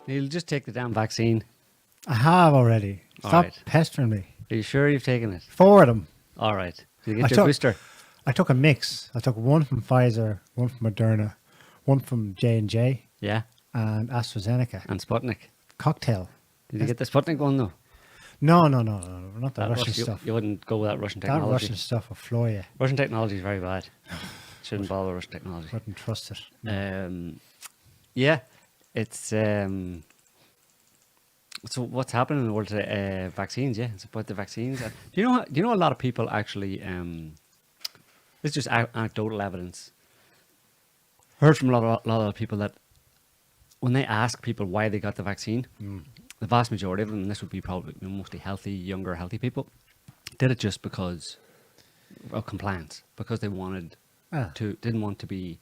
Neil, just take the damn vaccine. I have already. All Stop right. pestering me. Are you sure you've taken it? 4 of them. All right. Did you I get your took- booster? I took a mix. I took one from Pfizer, one from Moderna, one from J&J, Yeah. and AstraZeneca. And Sputnik. Cocktail. Did you get the Sputnik one though? No. Not the Russian You, stuff. you wouldn't go with that Russian That technology. Russian stuff will floor you. Russian technology is very bad. Shouldn't bother with Russian technology. Wouldn't trust it. Yeah, it's so what's happening in the world today? Vaccines, yeah, it's about the vaccines. Do you know a lot of people actually? This is just anecdotal evidence. Heard from a lot of people that when they ask people why they got the vaccine, the vast majority of them, and this would be probably mostly healthy, younger, healthy people, did it just because of compliance, because they wanted didn't want to be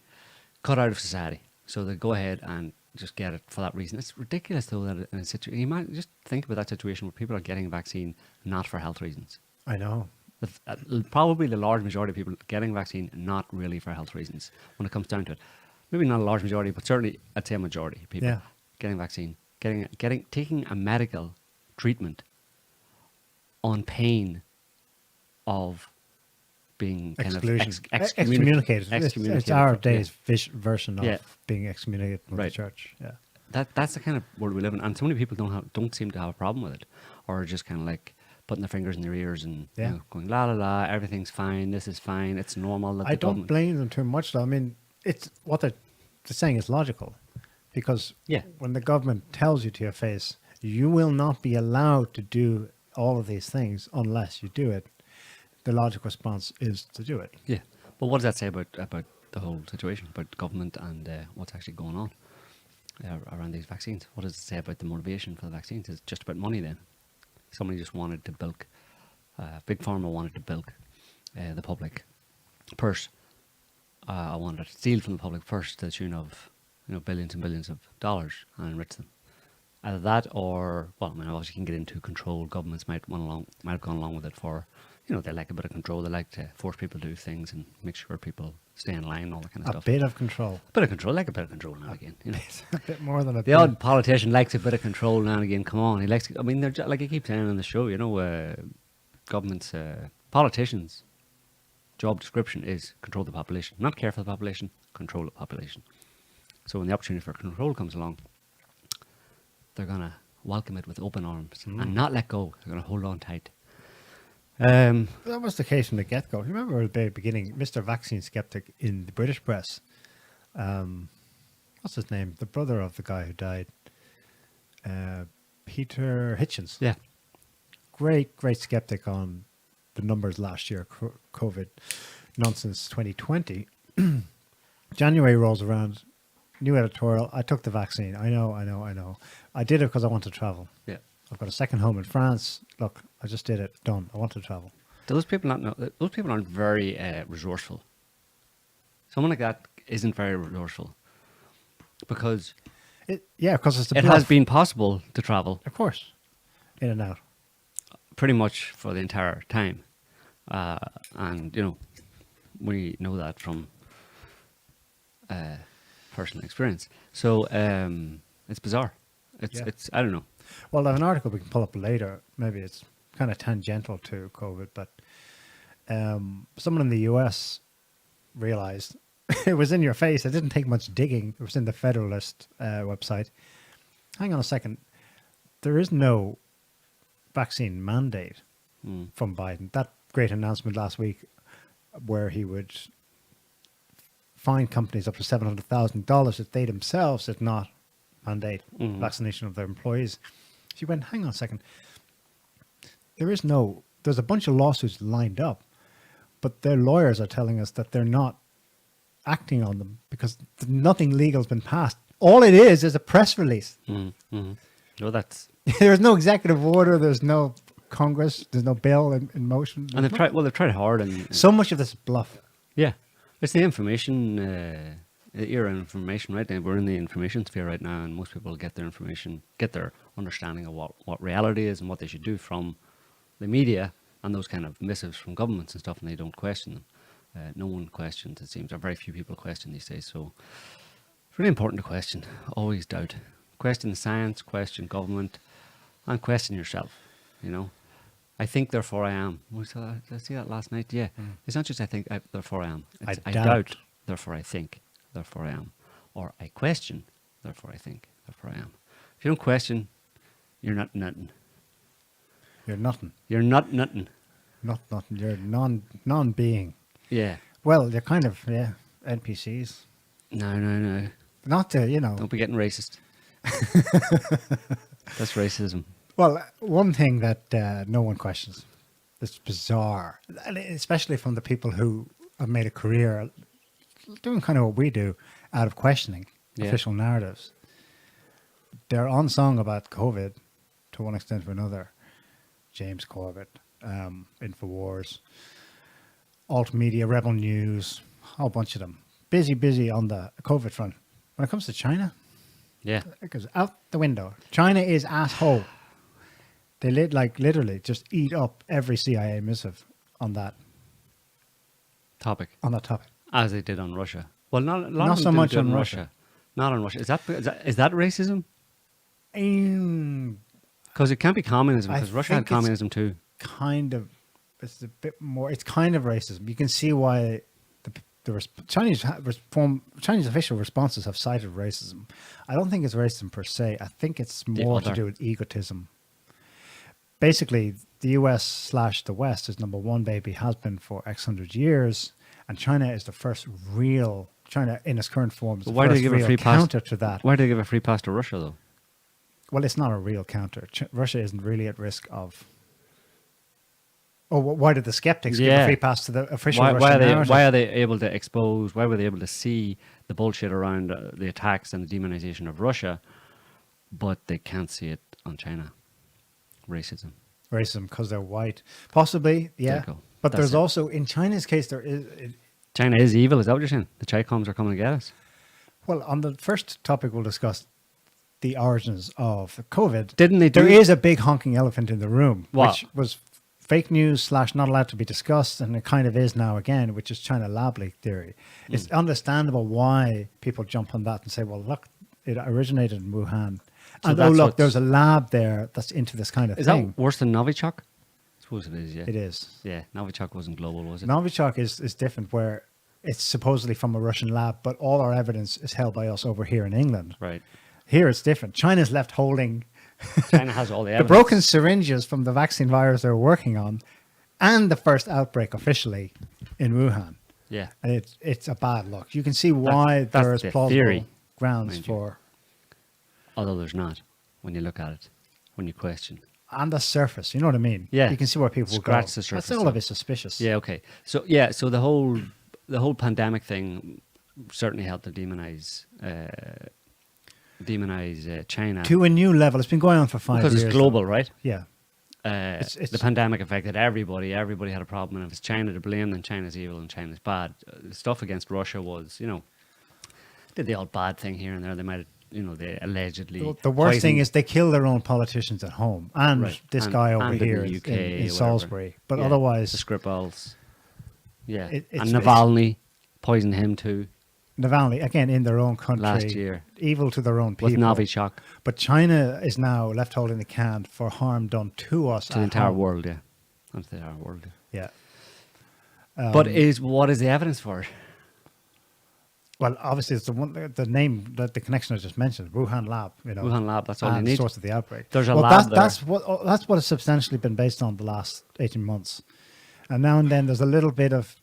cut out of society. So they go ahead and just get it for that reason. It's ridiculous though that in a situation, you might just think about that situation where people are getting a vaccine not for health reasons. I know. Probably the large majority of people getting a vaccine not really for health reasons when it comes down to it. Maybe not a large majority, but certainly I'd say a majority of people getting a vaccine, taking a medical treatment on pain of being kind Exclusion. of Excommunicated. excommunicated. It's our Yeah. day's version of Yeah. being excommunicated from the Right. church. Yeah. That's the kind of world we live in, and so many people don't seem to have a problem with it, or are just kind of like putting their fingers in their ears and going la la la, everything's fine, this is fine, it's normal. That I don't blame them too much though. I mean, it's what they're saying is logical, because when the government tells you to your face, you will not be allowed to do all of these things unless you do it. The logical response is to do it. Yeah, but what does that say about the whole situation, about government and what's actually going on around these vaccines? What does it say about the motivation for the vaccines? Is it just about money then? Somebody just wanted to bilk, Big Pharma wanted to bilk the public purse. I wanted to steal from the public purse to the tune of billions and billions of dollars and enrich them. Either that, or obviously you can get into control. Governments might have gone along with it for. They like a bit of control. They like to force people to do things and make sure people stay in line, all that kind of stuff. A bit of control. A bit of control, like a bit of control now and again. A bit more than a The bit. odd politician likes a bit of control now and again. Come on, he likes. They're like I keep saying on the show. Governments, politicians' job description is control the population, not care for the population, control the population. So when the opportunity for control comes along, they're gonna welcome it with open arms and not let go. They're gonna hold on tight. That was the case from the get-go. You remember at the very beginning, Mr. Vaccine Skeptic in the British press. What's his name? The brother of the guy who died. Peter Hitchens. Yeah. Great skeptic on the numbers last year, COVID nonsense 2020. January rolls around, new editorial. I took the vaccine. I know. I did it because I wanted to travel. Yeah. I've got a second home in France. Look, I just did it. Done. I want to travel. Those people not know. Those people aren't very resourceful. Someone like that isn't very resourceful because because it's it has been possible to travel, of course, in and out, pretty much for the entire time, and we know that from personal experience. So it's bizarre. It's I don't know. Well, I have an article we can pull up later. Maybe it's kind of tangential to COVID, but someone in the US realized it was in your face. It didn't take much digging. It was in the Federalist website. Hang on a second. There is no vaccine mandate from Biden. That great announcement last week where he would fine companies up to $700,000 if they themselves did not mandate vaccination of their employees. She went, hang on a second. There's a bunch of lawsuits lined up, but their lawyers are telling us that they're not acting on them because nothing legal has been passed. All it is a press release. No, that's There's no executive order. There's no Congress. There's no bill in motion. and they've tried hard, and So much of this is bluff. yeah, it's the information the era of information, right? We're in the information sphere right now, and most people get their understanding of what reality is and what they should do from the media and those kind of missives from governments and stuff, and they don't question them. No one questions, it seems, or very few people question these days. So It's really important to question. Always doubt. Question the science, question government, and question yourself. You know, I think, therefore I am. Did I see that last night? Yeah. It's not just I think, therefore I am. It's I doubt, therefore I think, therefore I am. Or I question, therefore I think, therefore I am. If you don't question, you're not nothing. You're nothing. You're not nothing. Not nothing. You're non-being. Yeah. Well, you're kind of, NPCs. No. Not to, Don't be getting racist. That's racism. Well, one thing that no one questions, it's bizarre, and especially from the people who have made a career doing kind of what we do out of questioning official narratives. They're on song about COVID to one extent or another. James Corbett, Infowars, Alt Media, Rebel News, a whole bunch of them. Busy on the COVID front. When it comes to China, it goes out the window. China is asshole. They literally just eat up every CIA missive on that topic. As they did on Russia. Well, not so much on Russia. Not on Russia. Is that racism? Because it can't be communism, because Russia had communism too. Kind of. It's a bit more. It's kind of racism. You can see why the Chinese official responses have cited racism. I don't think it's racism per se. I think it's more to do with egotism. Basically, the US / the West is number one, baby, has been for X hundred years, and China is the first real, China in its current form is the first real counter to that. Why do they give a free pass to Russia, though? Well, it's not a real counter. Russia isn't really at risk of... Oh, why did the skeptics give a free pass to the official Russian narrative? Why are they able to expose, why were they able to see the bullshit around the attacks and the demonization of Russia, but they can't see it on China? Racism, because they're white. Possibly, yeah. But there's also, in China's case, there is... China is evil, is that what you're saying? The Chi-Coms are coming to get us? Well, on the first topic we'll discuss, the origins of COVID. There is a big honking elephant in the room, what? Which was fake news / not allowed to be discussed, and it kind of is now again, which is China lab leak theory. It's understandable why people jump on that and say, well, look, it originated in Wuhan. So and look, there's a lab there that's into this kind of thing. Is that worse than Novichok? I suppose it is, yeah. It is. Yeah, Novichok wasn't global, was it? Novichok is different, where it's supposedly from a Russian lab, but all our evidence is held by us over here in England. Right. Here it's different. China's left holding... China has all the evidence. The broken syringes from the vaccine virus they're working on, and the first outbreak officially in Wuhan. Yeah. And it's a bad look. You can see why there is plausible grounds for... Although there's not, when you look at it, when you question. On the surface, you know what I mean? Yeah. You can see where people scratch go. The surface. That's all of it suspicious. Yeah, okay. So the whole pandemic thing certainly helped to demonize China. To a new level. It's been going on for 5 years. Because it's global, right? Yeah. The pandemic affected everybody. Everybody had a problem. And if it's China to blame, then China's evil and China's bad. The stuff against Russia was, did the old bad thing here and there. They might have, they allegedly... The worst thing is they kill their own politicians at home. And this guy over here in the UK, in Salisbury. But otherwise... The Skripals. Yeah. And Navalny poisoned him too. Navalny, again, in their own country. Last year. Evil to their own people. With Novichok. But China is now left holding the can for harm done to us. To the entire world, yeah. To the entire world. Yeah. But what is the evidence for it? Well, obviously, it's the name, the connection I just mentioned, Wuhan lab. Wuhan lab, that's all you need. The source of the outbreak. There's a lab there. That's what it's substantially been based on the last 18 months. And now and then there's a little bit of...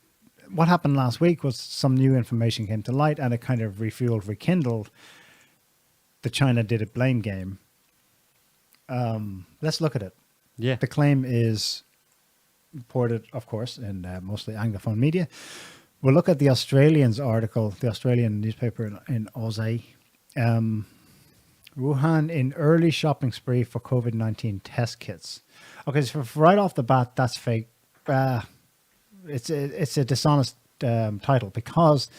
What happened last week was some new information came to light, and it kind of rekindled the China did it blame game. Let's look at it. Yeah. The claim is reported, of course, in mostly Anglophone media. We'll look at the Australian's article, the Australian newspaper in Aussie. Wuhan in early shopping spree for COVID-19 test kits. Okay, so right off the bat, that's fake. It's a dishonest title, because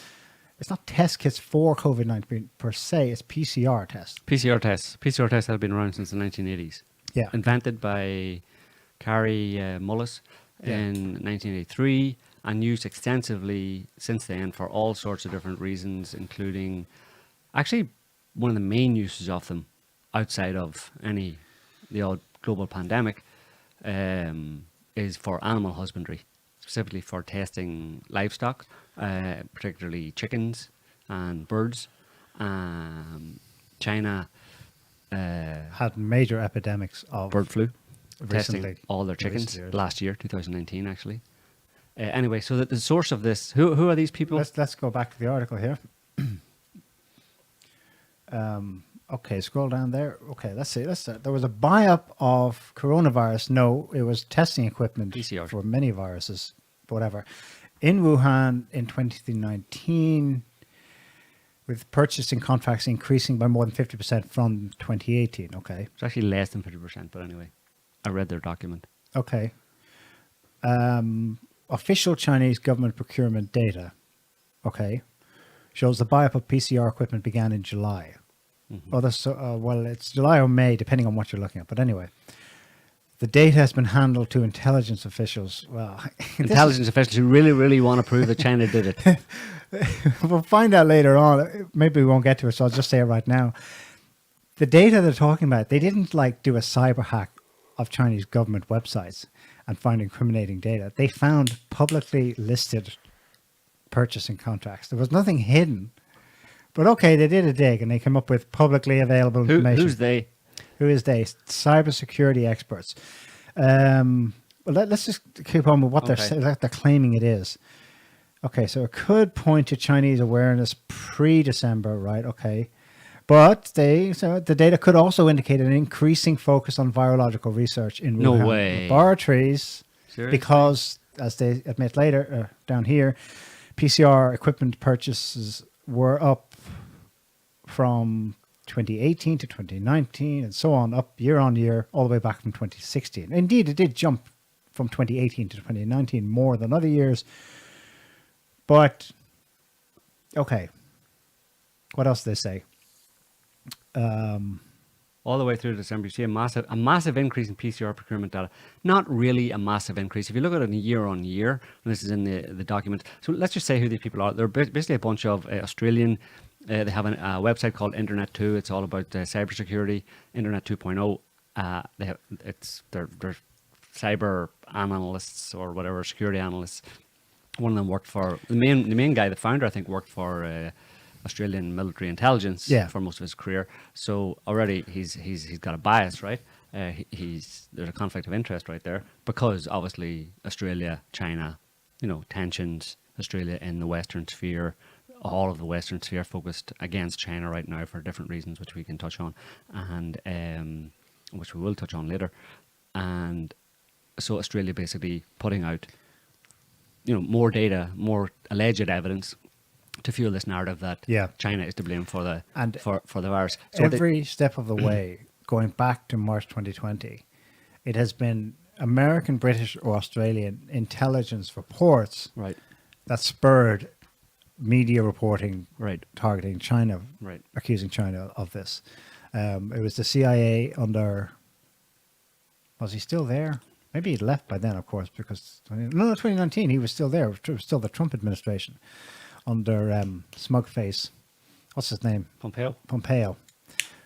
it's not test kits for COVID-19 per se. It's PCR tests. PCR tests have been around since the 1980s. Yeah. Invented by Carrie Mullis in 1983 and used extensively since then for all sorts of different reasons, including Actually, one of the main uses of them, outside of the odd global pandemic, is for animal husbandry, specifically for testing livestock, particularly chickens and birds. China Had major epidemics of bird flu, testing recently, all their in recent chickens years. last year, 2019, actually. Anyway, so that the source of this, who are these people? Let's go back to the article here. Okay, scroll down there. Okay, let's see. There was a buy-up of coronavirus. No, it was testing equipment PCR. for many viruses, whatever, in Wuhan in 2019, with purchasing contracts increasing by more than 50% from 2018. Okay. It's actually less than 50%, but anyway, I read their document. Okay. Official Chinese government procurement data, okay, shows the buy-up of PCR equipment began in July. Well, it's July or May, depending on what you're looking at. But anyway, the data has been handled to intelligence officials. Well, Intelligence officials who really, really want to prove that China did it. we'll find out later on. Maybe we won't get to it, so I'll just say it right now. The data they're talking about, they didn't like do a cyber hack of Chinese government websites and find incriminating data. They found publicly listed purchasing contracts. There was nothing hidden. But okay, they did a dig and they came up with publicly available information. Who's they? Who is they? Cybersecurity experts. Well, let's just keep on with what they're claiming it is. Okay, so it could point to Chinese awareness pre-December, right? Okay. But the data could also indicate an increasing focus on virological research in No Wuhan way. laboratories. Seriously? Because, as they admit later, down here, PCR equipment purchases were up from 2018 to 2019 and so on, up year on year, all the way back from 2016. Indeed, it did jump from 2018 to 2019 more than other years. But, okay. What else do they say? All the way through December, you see a massive increase in PCR procurement data. Not really a massive increase. If you look at it in year on year, and this is in the document. So let's just say who these people are. They're basically a bunch of Australian. They have a website called Internet 2. It's all about cybersecurity. Internet 2.0. They're cyber analysts or whatever, security analysts. One of them worked for the main guy, the founder, I think, worked for Australian military intelligence for most of his career. So already he's got a bias, right? There's a conflict of interest right there because obviously Australia, China, tensions. Australia in the Western sphere. All of the Western sphere focused against China right now for different reasons, which we can touch on, and which we will touch on later. And so Australia basically putting out, more data, more alleged evidence to fuel this narrative that China is to blame for the for the virus. So every step of the way, going back to March 2020, it has been American, British, or Australian intelligence reports that spurred media reporting targeting China, accusing China of this. It was the CIA under, was he still there? Maybe he'd left by then, of course, because 2019 he was still there. It was still the Trump administration under smug face. What's his name? Pompeo,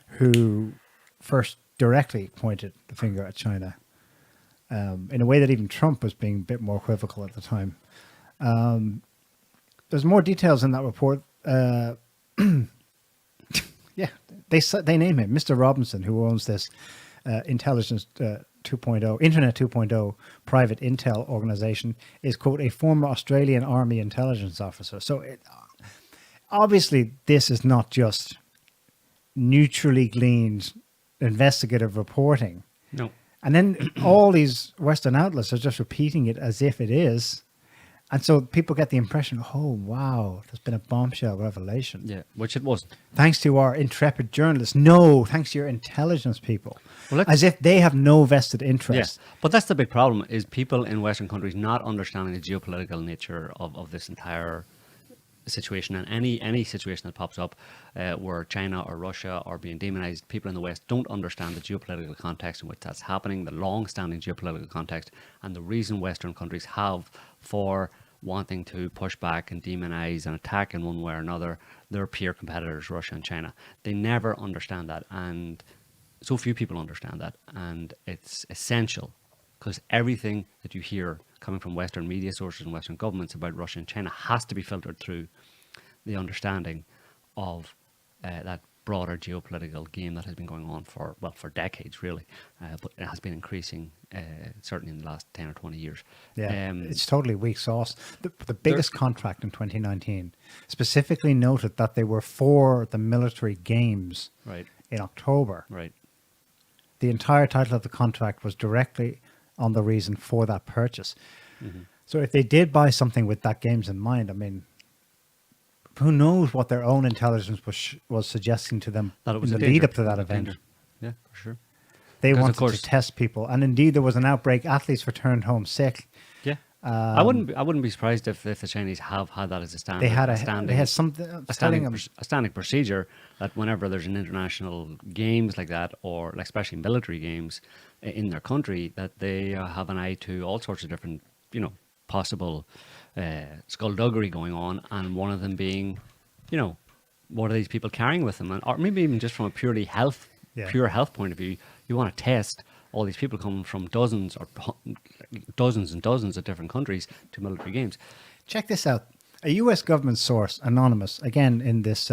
who first directly pointed the finger at China in a way that even Trump was being a bit more equivocal at the time. There's more details in that report. They name him Mr. Robinson, who owns this intelligence 2.0, Internet 2.0 private intel organization, is, quote, a former Australian Army intelligence officer. So obviously this is not just neutrally gleaned investigative reporting. No. And then all these Western outlets are just repeating it as if it is. And so people get the impression, oh, wow, there's been a bombshell revelation. Yeah, which it wasn't. Thanks to our intrepid journalists. No, thanks to your intelligence people. Well, as if they have no vested interest. Yeah, but that's the big problem, is people in Western countries not understanding the geopolitical nature of this entire situation. And any situation that pops up where China or Russia are being demonized, people in the West don't understand the geopolitical context in which that's happening, the long-standing geopolitical context, and the reason Western countries have for wanting to push back and demonize and attack in one way or another their peer competitors, Russia and China. They never understand that, and so few people understand that, and it's essential because everything that you hear coming from Western media sources and Western governments about Russia and China has to be filtered through the understanding of that broader geopolitical game that has been going on for decades, really, but it has been increasing certainly in the last 10 or 20 years. Yeah, it's totally weak sauce. The biggest contract in 2019 specifically noted that they were for the military games right in October. right The entire title of the contract was directly on the reason for that purchase. Mm-hmm. So if they did buy something with that games in mind, I mean, who knows what their own intelligence was suggesting to them that it was in a the danger. lead up to that It was a event. danger. Yeah, for sure. They 'Cause of wanted course- to test people, and indeed there was an outbreak. Athletes returned home sick. Yeah, I wouldn't be surprised if the Chinese have had that as a standard. They had something a standing procedure that whenever there's an international games like that, or like especially military games in their country, that they have an eye to all sorts of different, possible skullduggery going on, and one of them being, what are these people carrying with them, or maybe even just from a pure health point of view, you want to test all these people coming from dozens and dozens of different countries to military games. Check this out. A U.S. government source, anonymous, again in this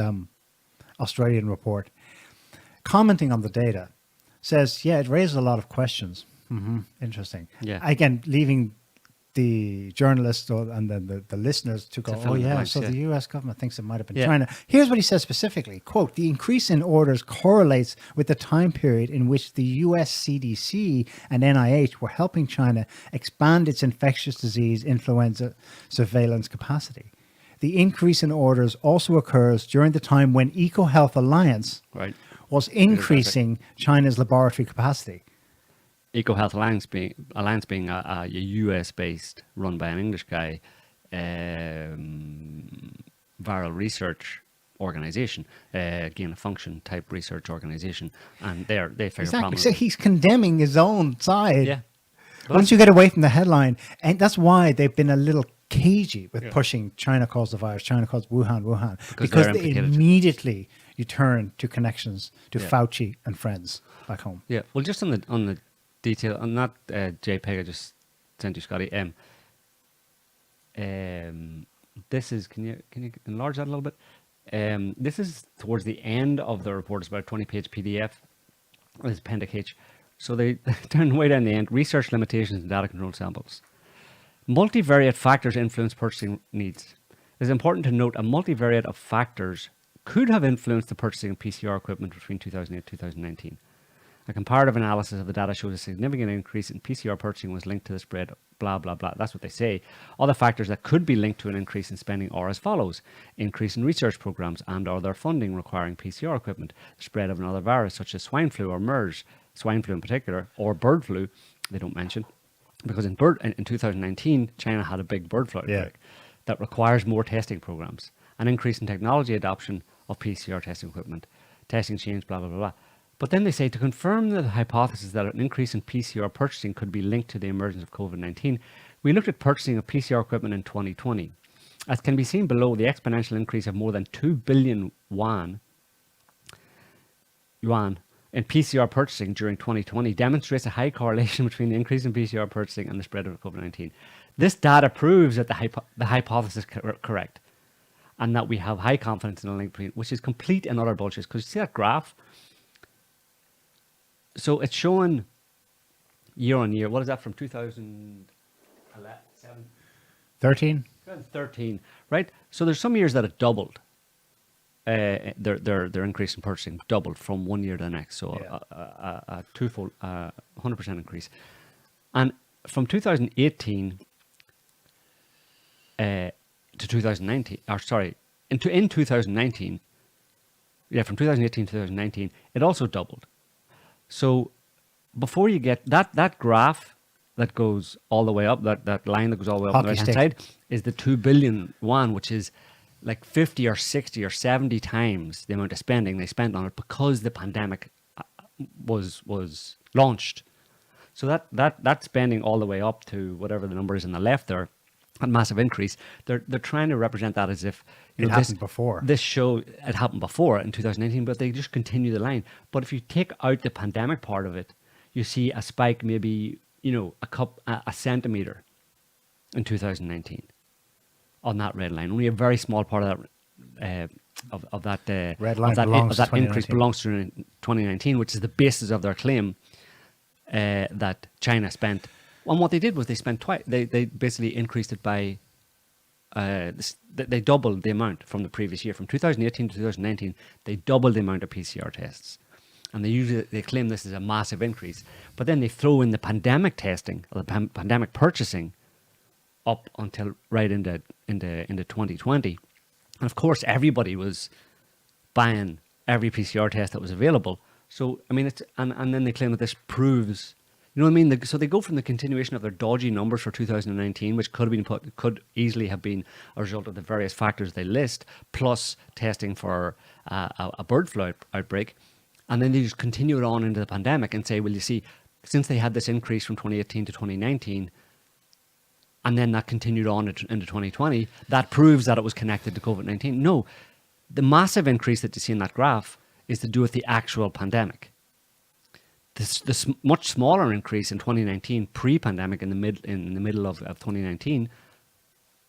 Australian report, commenting on the data, says, yeah, it raises a lot of questions. Interesting. Yeah. Again, leaving the journalists and then the listeners to go, fill in the blanks, so yeah. the U.S. government thinks it might have been Yeah. China. Here's what he says specifically, quote, the increase in orders correlates with the time period in which the U.S. CDC and NIH were helping China expand its infectious disease influenza surveillance capacity. The increase in orders also occurs during the time when EcoHealth Alliance Right. was increasing China's laboratory capacity. EcoHealth Alliance being a US-based, run by an English guy, viral research organization, gain of function type research organization, and they figure Exactly. So prominently. he's condemning his own side. Yeah. Once you get away from the headline, and that's why they've been a little cagey with pushing China caused the virus, China caused Wuhan, because they're they implicated. immediately you turn to connections to Yeah. Fauci and friends back home. Yeah. Well, just on the detail, on that JPEG I just sent you, Scotty. This is can you enlarge that a little bit? This is towards the end of the report. It's about a 20-page PDF. It's Appendix H. So they turn way down the end. Research limitations and data control samples. Multivariate factors influence purchasing needs. It is important to note a multivariate of factors could have influenced the purchasing of PCR equipment between 2008 and 2019. A comparative analysis of the data shows a significant increase in PCR purchasing was linked to the spread, blah, blah, blah. That's what they say. Other factors that could be linked to an increase in spending are as follows. Increase in research programs and or their funding requiring PCR equipment. The spread of another virus such as swine flu or MERS, swine flu in particular, or bird flu, they don't mention. Because in 2019, China had a big bird flu outbreak that requires more testing programs. An increase in technology adoption of PCR testing equipment. Testing change, blah, blah, blah, blah. But then they say to confirm the hypothesis that an increase in PCR purchasing could be linked to the emergence of COVID-19, we looked at purchasing of PCR equipment in 2020. As can be seen below, the exponential increase of more than 2 billion yuan in PCR purchasing during 2020 demonstrates a high correlation between the increase in PCR purchasing and the spread of COVID-19. This data proves that the hypothesis is correct and that we have high confidence in a link between, which is complete and utter bullshit. Because you see that graph? So it's showing year on year. What is that from 2011? 13? 2013, right? So there's some years that it doubled. Their increase in purchasing doubled from one year to the next. So a twofold, 100% increase. And from 2018 to 2019, or sorry, in 2019, from 2018 to 2019, it also doubled. So before you get that graph that goes all the way up, that line that goes all the way up on the right-hand side, is the 2 billion yuan, which is like 50 or 60 or 70 times the amount of spending they spent on it because the pandemic was launched. So that spending all the way up to whatever the number is on the left there that massive increase, they're trying to represent that as if It happened before. This show, it happened before in 2019, but they just continue the line. But if you take out the pandemic part of it, you see a spike maybe, a centimeter in 2019 on that red line. Only a very small part of that Red line of that increase belongs to 2019, which is the basis of their claim that China spent. And what they did was they spent twice. They basically increased it by. They doubled the amount from the previous year, from 2018 to 2019. They doubled the amount of PCR tests, and they claim this is a massive increase. But then they throw in the pandemic testing or the pandemic purchasing up until right into 2020, and of course everybody was buying every PCR test that was available. So I mean, it's and then they claim that this proves. You know what I mean? So they go from the continuation of their dodgy numbers for 2019, which could easily have been a result of the various factors they list, plus testing for a bird flu outbreak, and then they just continue it on into the pandemic and say, well, you see, since they had this increase from 2018 to 2019, and then that continued on into 2020, that proves that it was connected to COVID-19. No, the massive increase that you see in that graph is to do with the actual pandemic. This much smaller increase in 2019, pre-pandemic, in the middle of 2019,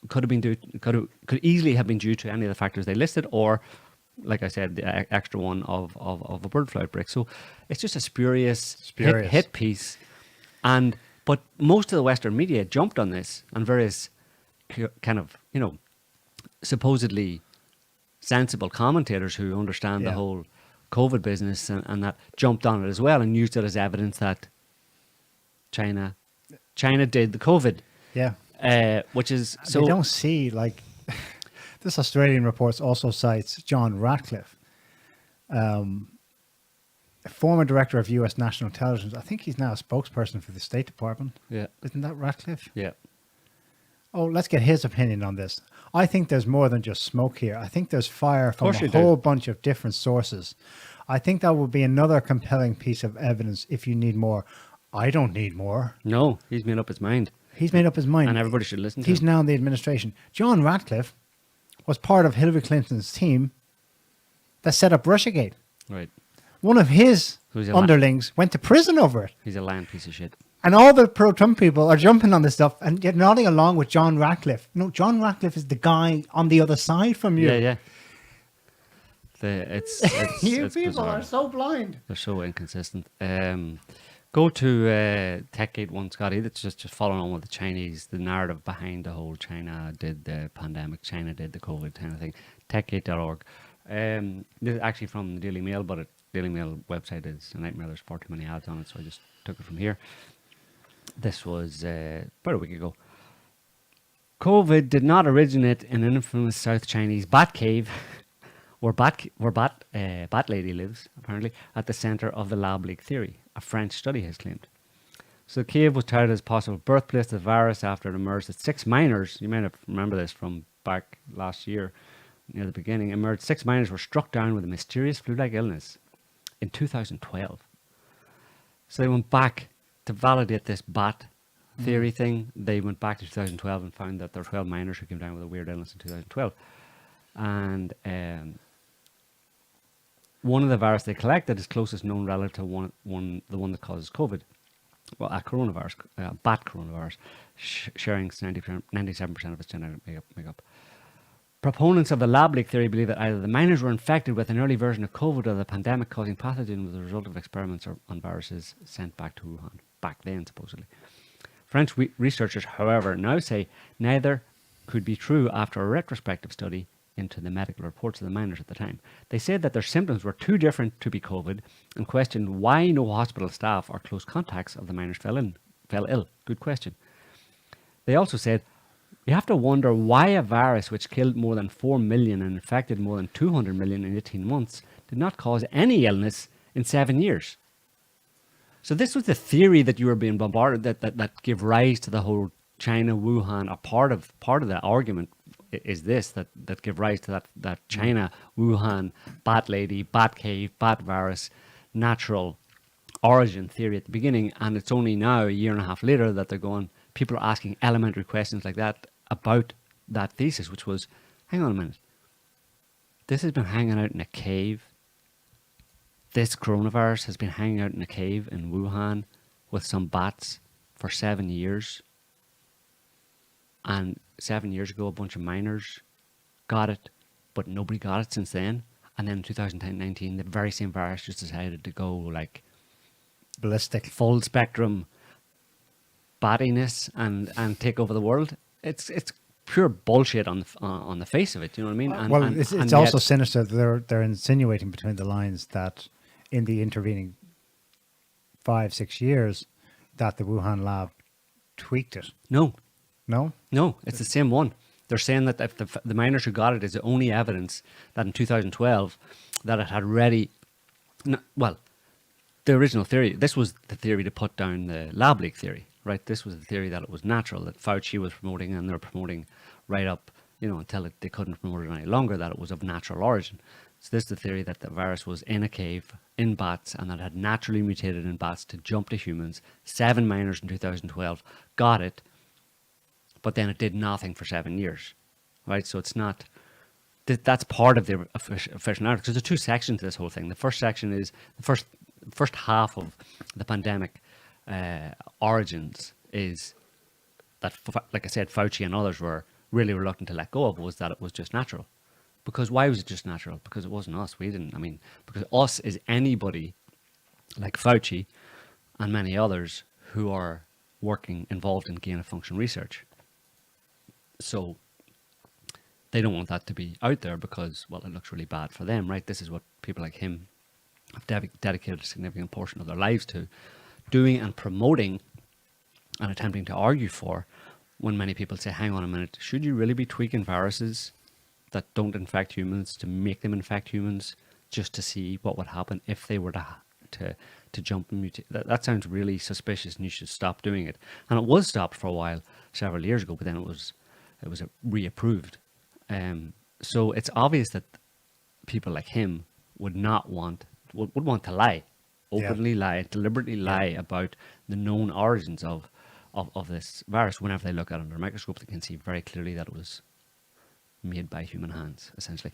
could easily have been due to any of the factors they listed, or, like I said, the extra one of a bird flu outbreak. So it's just a spurious. Hit piece, but most of the Western media jumped on this, and various kind of supposedly sensible commentators who understand the whole COVID business and that jumped on it as well and used it as evidence that China did the COVID. Yeah. Which is so. They don't see, like, this Australian report also cites John Ratcliffe, a former director of US National Intelligence. I think he's now a spokesperson for the State Department. Yeah. Isn't that Ratcliffe? Yeah. Oh, let's get his opinion on this. I think there's more than just smoke here. I think there's fire from a whole bunch of different sources. I think that would be another compelling piece of evidence if you need more. I don't need more. No, he's made up his mind. He's made up his mind. And everybody should listen to him. He's now in the administration. John Ratcliffe was part of Hillary Clinton's team that set up Russiagate. Right. One of his underlings went to prison over it. He's a lying piece of shit. And all the pro-Trump people are jumping on this stuff and you're nodding along with John Ratcliffe. No, John Ratcliffe is the guy on the other side from you. Yeah. It's you it's people bizarre. are so blind. They're so inconsistent. Go to TechGate 1, Scotty. That's just following on with the Chinese, the narrative behind the whole China did the pandemic, China did the COVID kind of thing. Techgate.org. This is actually from the Daily Mail, but the Daily Mail website is a nightmare. There's far too many ads on it, so I just took it from here. This was about a week ago. COVID did not originate in an infamous South Chinese bat cave, where bat lady lives, apparently, at the center of the lab leak theory, a French study has claimed. So the cave was touted as possible birthplace of the virus after it emerged that 6 miners, you might have remember this from back last year, near the beginning, 6 miners were struck down with a mysterious flu-like illness in 2012. So they went back to validate this bat theory thing. They went back to 2012 and found that there were 12 miners who came down with a weird illness in 2012. And one of the virus they collected is closest known relative to the one that causes COVID. Well, a coronavirus, bat coronavirus, sharing 97% of its genetic makeup. Proponents of the lab leak theory believe that either the miners were infected with an early version of COVID or the pandemic causing pathogen was a result of experiments on viruses sent back to Wuhan, back then supposedly. French researchers, however, now say neither could be true after a retrospective study into the medical reports of the miners at the time. They said that their symptoms were too different to be COVID and questioned why no hospital staff or close contacts of the miners fell ill. Good question. They also said, you have to wonder why a virus which killed more than 4 million and infected more than 200 million in 18 months did not cause any illness in 7 years. So this was the theory that you were being bombarded, that gave rise to the whole China, Wuhan, or part of the argument is this, that give rise to that China, Wuhan, bat lady, bat cave, bat virus, natural origin theory at the beginning. And it's only now, a year and a half later, that they're going, people are asking elementary questions like that about that thesis, which was, hang on a minute, this has been hanging out in a cave. This coronavirus has been hanging out in a cave in Wuhan with some bats for 7 years. And 7 years ago, a bunch of miners got it, but nobody got it since then. And then in 2019, the very same virus just decided to go like Ballistic. full spectrum battiness and take over the world. It's pure bullshit on the face of it. You know what I mean? And, it's and also yet- sinister. They're insinuating between the lines that in the intervening 5-6 years, that the Wuhan lab tweaked it. no, No, it's the same one. They're saying that if the miners who got it is the only evidence that in 2012 that it had already. Well, the original theory. This was the theory to put down the lab leak theory, right? This was the theory that it was natural, that Fauci was promoting, and they were promoting right up, until they couldn't promote it any longer, that it was of natural origin. So this is the theory that the virus was in a cave in bats and that it had naturally mutated in bats to jump to humans. 7 miners in 2012 got it, but then it did nothing for 7 years, right? So it's not. That's part of the official narrative, because there's 2 sections to this whole thing. The first section is the first half of the pandemic origins is that, like I said, Fauci and others were really reluctant to let go of, was that it was just natural. Because why was it just natural? Because it wasn't us. We didn't. Because us is anybody like Fauci and many others who are involved in gain of function research. So they don't want that to be out there because, well, it looks really bad for them, right? This is what people like him have dedicated a significant portion of their lives to, doing and promoting and attempting to argue for, when many people say, hang on a minute, should you really be tweaking viruses that don't infect humans to make them infect humans just to see what would happen if they were to jump and mutate? That sounds really suspicious, and you should stop doing it. And it was stopped for a while, several years ago, but then it was reapproved. So it's obvious that people like him would want to lie, openly lie, deliberately lie about the known origins of this virus. Whenever they look at it under a microscope, they can see very clearly that it was made by human hands, essentially.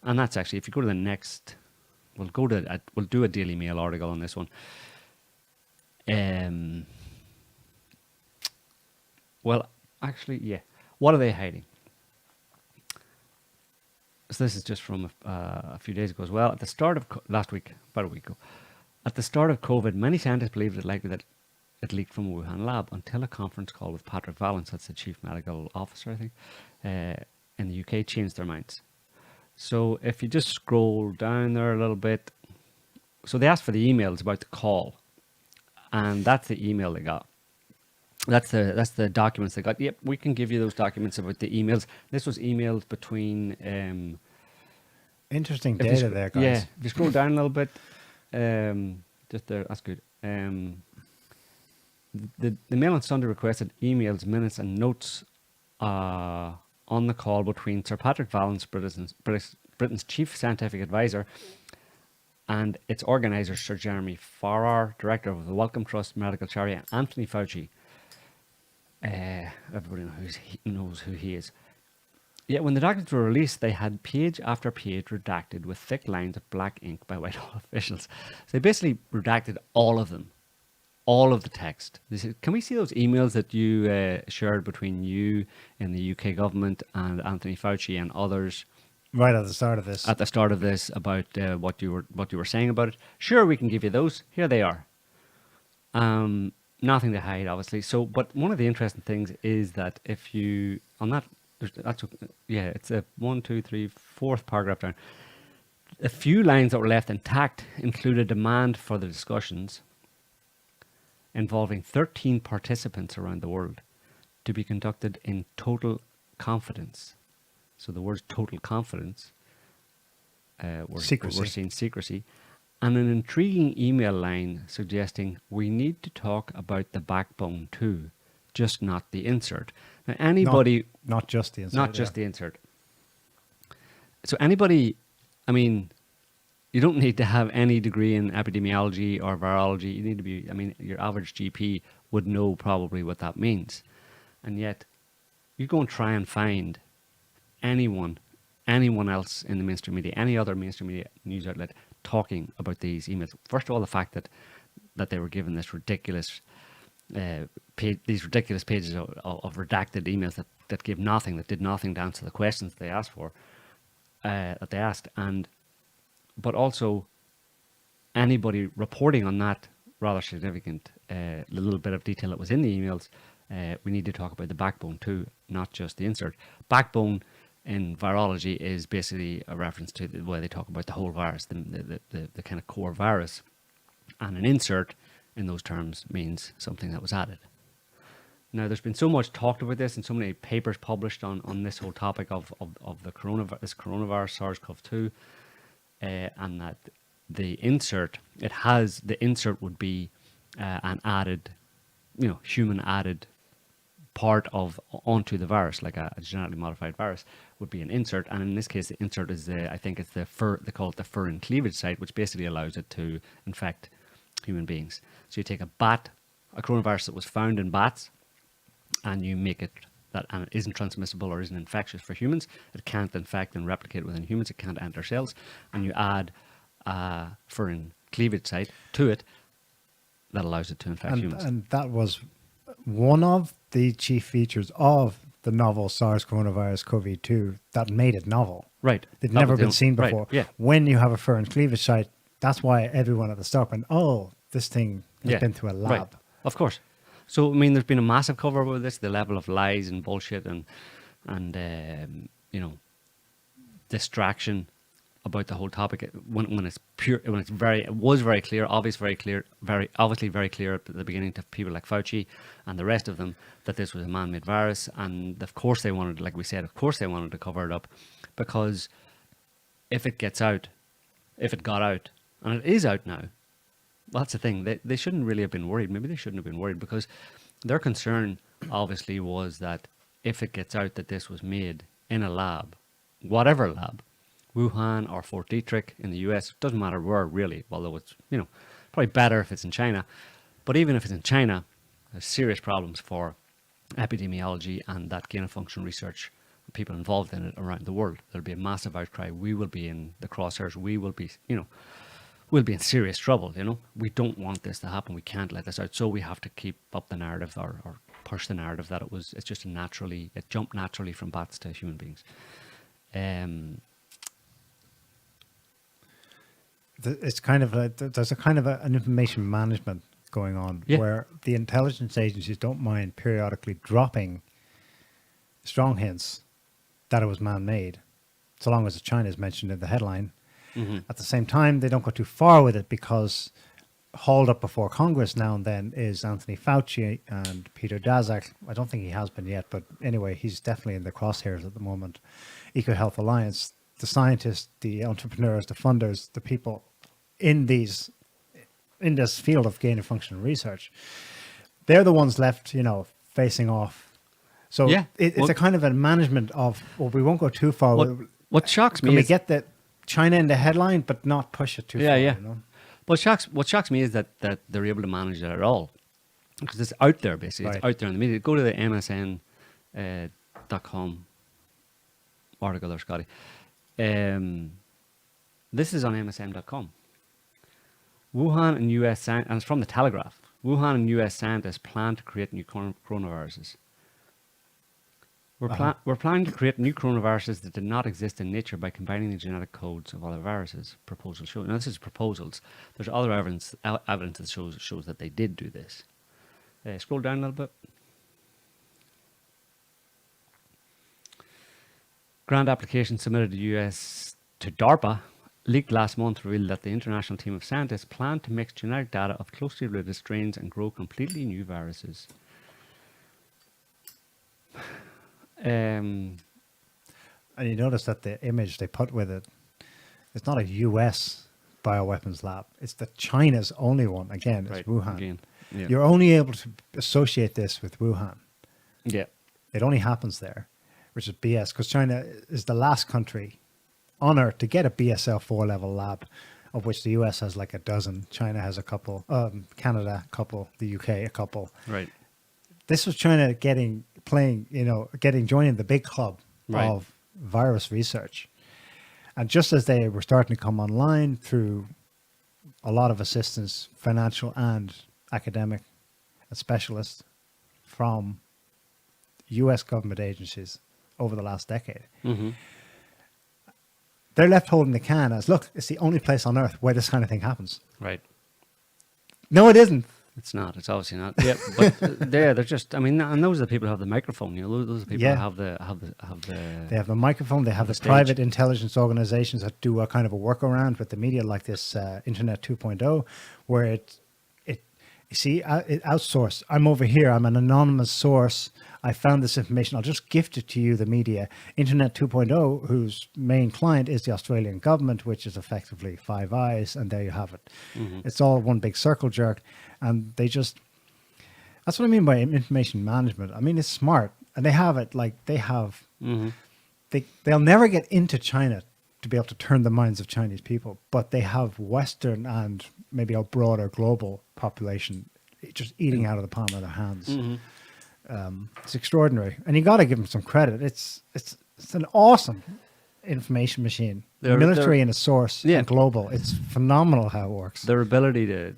And that's actually, if you go to the next, we'll do a Daily Mail article on this one. Well, actually, yeah. What are they hiding? So this is just from a few days ago as well. At the start of last week, about a week ago, at the start of COVID, many scientists believed it likely that it leaked from a Wuhan lab, until a conference call with Patrick Vallance, that's the chief medical officer, I think, in the UK, changed their minds. So if you just scroll down there a little bit, so they asked for the emails about the call, and that's the email they got. That's the documents they got. Yep, we can give you those documents about the emails. This was emailed between. interesting data there, guys. Yeah, if you scroll down a little bit, just there. That's good. The Mail on Sunday requested emails, minutes, and notes on the call between Sir Patrick Vallance, Britain's chief scientific advisor, and its organizer, Sir Jeremy Farrar, director of the Wellcome Trust Medical Charity, and Anthony Fauci. Everybody knows who he is. Yet when the documents were released, they had page after page redacted with thick lines of black ink by Whitehall officials. So they basically redacted all of them, all of the text. They said, can we see those emails that you shared between you and the UK government and Anthony Fauci and others? Right at the start of this. At the start of this, about what you were saying about it. Sure, we can give you those. Here they are. Nothing to hide, obviously. So, but one of the interesting things is that if you on that, it's a 1, 2, 3, 4th paragraph down. A few lines that were left intact include a demand for the discussions involving 13 participants around the world to be conducted in total confidence. So the words total confidence, we're seeing secrecy, and an intriguing email line suggesting we need to talk about the backbone too, just not the insert. Now, anybody... Not just the insert. Not just the insert. So anybody, I mean, you don't need to have any degree in epidemiology or virology. You need to be, I mean, your average GP would know probably what that means. And yet, you go and try and find anyone else in the mainstream media, any other mainstream media news outlet talking about these emails. First of all, the fact that they were given this ridiculous these ridiculous pages of redacted emails that gave nothing, that did nothing to answer the questions they asked for, that they asked, but also anybody reporting on that rather significant little bit of detail that was in the emails. We need to talk about the backbone too, not just the insert. Backbone in virology is basically a reference to the way they talk about the whole virus, the kind of core virus, and an insert in those terms means something that was added. Now, there's been so much talked about this and so many papers published on this whole topic of the coronavirus, SARS-CoV-2, and that the insert would be an added, human added part onto the virus, like a genetically modified virus would be an insert. And in this case, the insert is they call it the furin cleavage site, which basically allows it to infect human beings. So you take a coronavirus that was found in bats, and you make it and it isn't transmissible or isn't infectious for humans. It can't infect and replicate within humans. It can't enter cells. And you add a furin cleavage site to it that allows it to infect humans. And that was one of the chief features of the novel SARS coronavirus CoV-2 that made it novel. Right. They'd never been seen before. Right. Yeah. When you have a furin cleavage site, that's why everyone at the start went, oh, this thing has been through a lab. Right. Of course. So, I mean, there's been a massive cover over this, the level of lies and bullshit and distraction about the whole topic when it's pure, when it was very clear, obviously very clear at the beginning to people like Fauci and the rest of them that this was a man-made virus. And of course they wanted, like we said, to cover it up, because if it got out, and it is out now, well, that's the thing. They shouldn't really have been worried. Maybe they shouldn't have been worried, because their concern obviously was that if it gets out that this was made in a lab, whatever lab, Wuhan or Fort Detrick in the US, doesn't matter where really, although it's, probably better if it's in China. But even if it's in China, there's serious problems for epidemiology and that gain of function research, people involved in it around the world. There'll be a massive outcry. We will be in the crosshairs. We will be, we'll be in serious trouble, We don't want this to happen. We can't let this out. So we have to keep up the narrative or push the narrative that it's just it jumped naturally from bats to human beings. It's kind of there's a kind of an information management going on where the intelligence agencies don't mind periodically dropping strong hints that it was man-made, so long as China is mentioned in the headline. Mm-hmm. At the same time, they don't go too far with it, because hauled up before Congress now and then is Anthony Fauci and Peter Daszak. I don't think he has been yet, but anyway, he's definitely in the crosshairs at the moment. EcoHealth Alliance, the scientists, the entrepreneurs, the funders, the people in this field of gain of function research, they're the ones left, facing off. So it's a kind of a management of, we won't go too far. What shocks me is, we get the China in the headline, but not push it too far. Yeah. What shocks me is that they're able to manage it at all, because it's out there basically. Right. It's out there in the media. Go to the MSN.com article there, Scotty. This is on MSN.com. Wuhan and US and it's from the Telegraph. Wuhan and US scientists plan to create new coronaviruses. We're planning to create new coronaviruses that did not exist in nature by combining the genetic codes of other viruses. Proposals show. Now, this is proposals. There's other evidence that shows that they did do this. Scroll down a little bit. Grant application submitted to DARPA leaked last month revealed that the international team of scientists plan to mix genetic data of closely related strains and grow completely new viruses. And you notice that the image they put with it, it's not a US bioweapons lab. It's the China's only one. Again, it's Wuhan. Again, yeah. You're only able to associate this with Wuhan. Yeah. It only happens there, which is BS, because China is the last country on Earth to get a BSL-4 level lab, of which the US has like a dozen. China has a couple, Canada a couple, the UK a couple. Right. This was China joining the big club Right. of virus research. And just as they were starting to come online through a lot of assistance, financial and academic and specialists from US government agencies over the last decade, Mm-hmm. they're left holding the can as, look, it's the only place on earth where this kind of thing happens. Right. No, it isn't. It's not. It's obviously not. Yeah, but they're just. I mean, and those are the people who have the microphone. You know, those are the people Yeah. who have the. They have the microphone. They have the the stage. private intelligence organizations that do a kind of a workaround with the media, like this Internet 2.0, where it outsourced. I'm over here. I'm an anonymous source. I found this information. I'll just gift it to you, the media. Internet 2.0, whose main client is the Australian government, which is effectively Five Eyes, and there you have it. Mm-hmm. It's all one big circle jerk, and they just. That's what I mean by information management. I mean, it's smart, and they have it. Like they have. Mm-hmm. They'll never get into China to be able to turn the minds of Chinese people, but they have Western and maybe a broader global population just eating out of the palm of their hands. Mm-hmm. It's extraordinary, and you got to give them some credit. It's an awesome information machine, military in a source, Yeah. and global. It's phenomenal how it works. Their ability to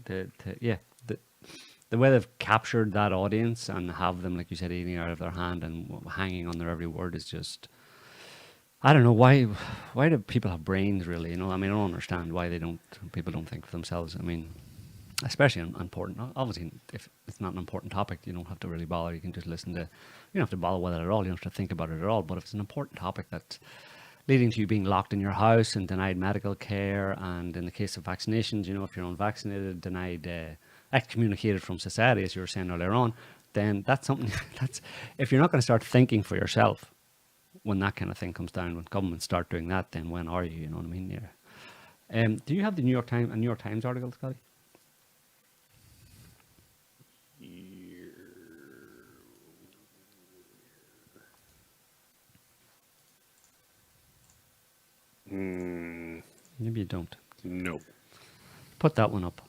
the way they've captured that audience and have them, like you said, eating out of their hand and hanging on their every word is just. I don't know why do people have brains really? You know, I mean, I don't understand why people don't think for themselves. I mean, especially on important. Obviously, if it's not an important topic, you don't have to really bother. You can just listen to. You don't have to bother with it at all. You don't have to think about it at all. But if it's an important topic that's leading to you being locked in your house and denied medical care, and in the case of vaccinations, you know, if you're unvaccinated, denied, excommunicated from society, as you were saying earlier on, then that's something that's. If you're not going to start thinking for yourself. When that kind of thing comes down, when governments start doing that, then when are you? You know what I mean? Yeah. Do you have the New York Times article, Scotty? Maybe you don't. No. Put that one up.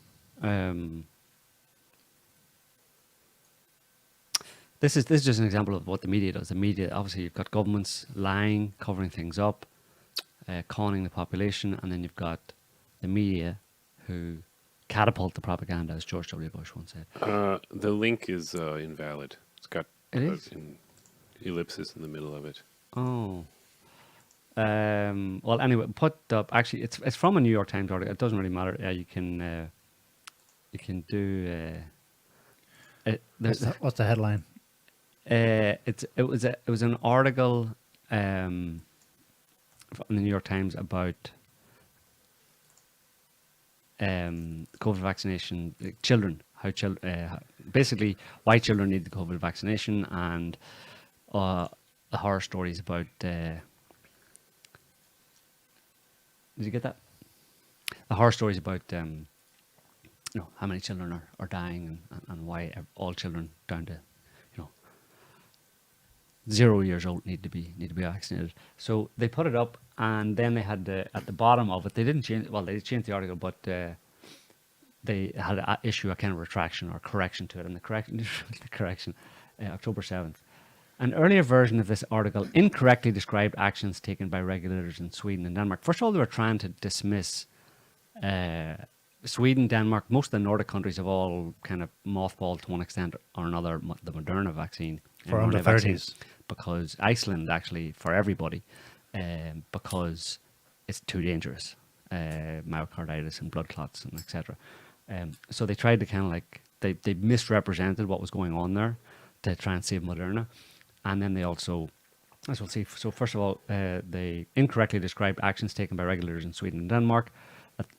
This is just an example of what the media does. The media, obviously, you've got governments lying, covering things up, conning the population, and then you've got the media who catapult the propaganda, as George W. Bush once said. The link is invalid. It's got It is? an ellipsis in the middle of it. Oh. Well, anyway, put up. Actually, it's from a New York Times article. It doesn't really matter. You can do. What's the headline? It was an article from the New York Times about COVID vaccination, like children, basically why children need the COVID vaccination, and the horror stories about. Did you get that? The horror stories about how many children are dying and why all children down to 0 years old need to be vaccinated. So they put it up, and then they had at the bottom of it, they didn't change. Well, they changed the article, but they had to issue a kind of retraction or correction to it, and the correction, October 7th. An earlier version of this article incorrectly described actions taken by regulators in Sweden and Denmark. First of all, they were trying to dismiss Sweden, Denmark, most of the Nordic countries have all kind of mothballed to one extent or another the Moderna vaccine. For under 30s. Because Iceland actually, for everybody, because it's too dangerous. Myocarditis and blood clots and etc. So they tried to kind of like, they misrepresented what was going on there to try and save Moderna. And then they also, as we'll see, so first of all, they incorrectly described actions taken by regulators in Sweden and Denmark.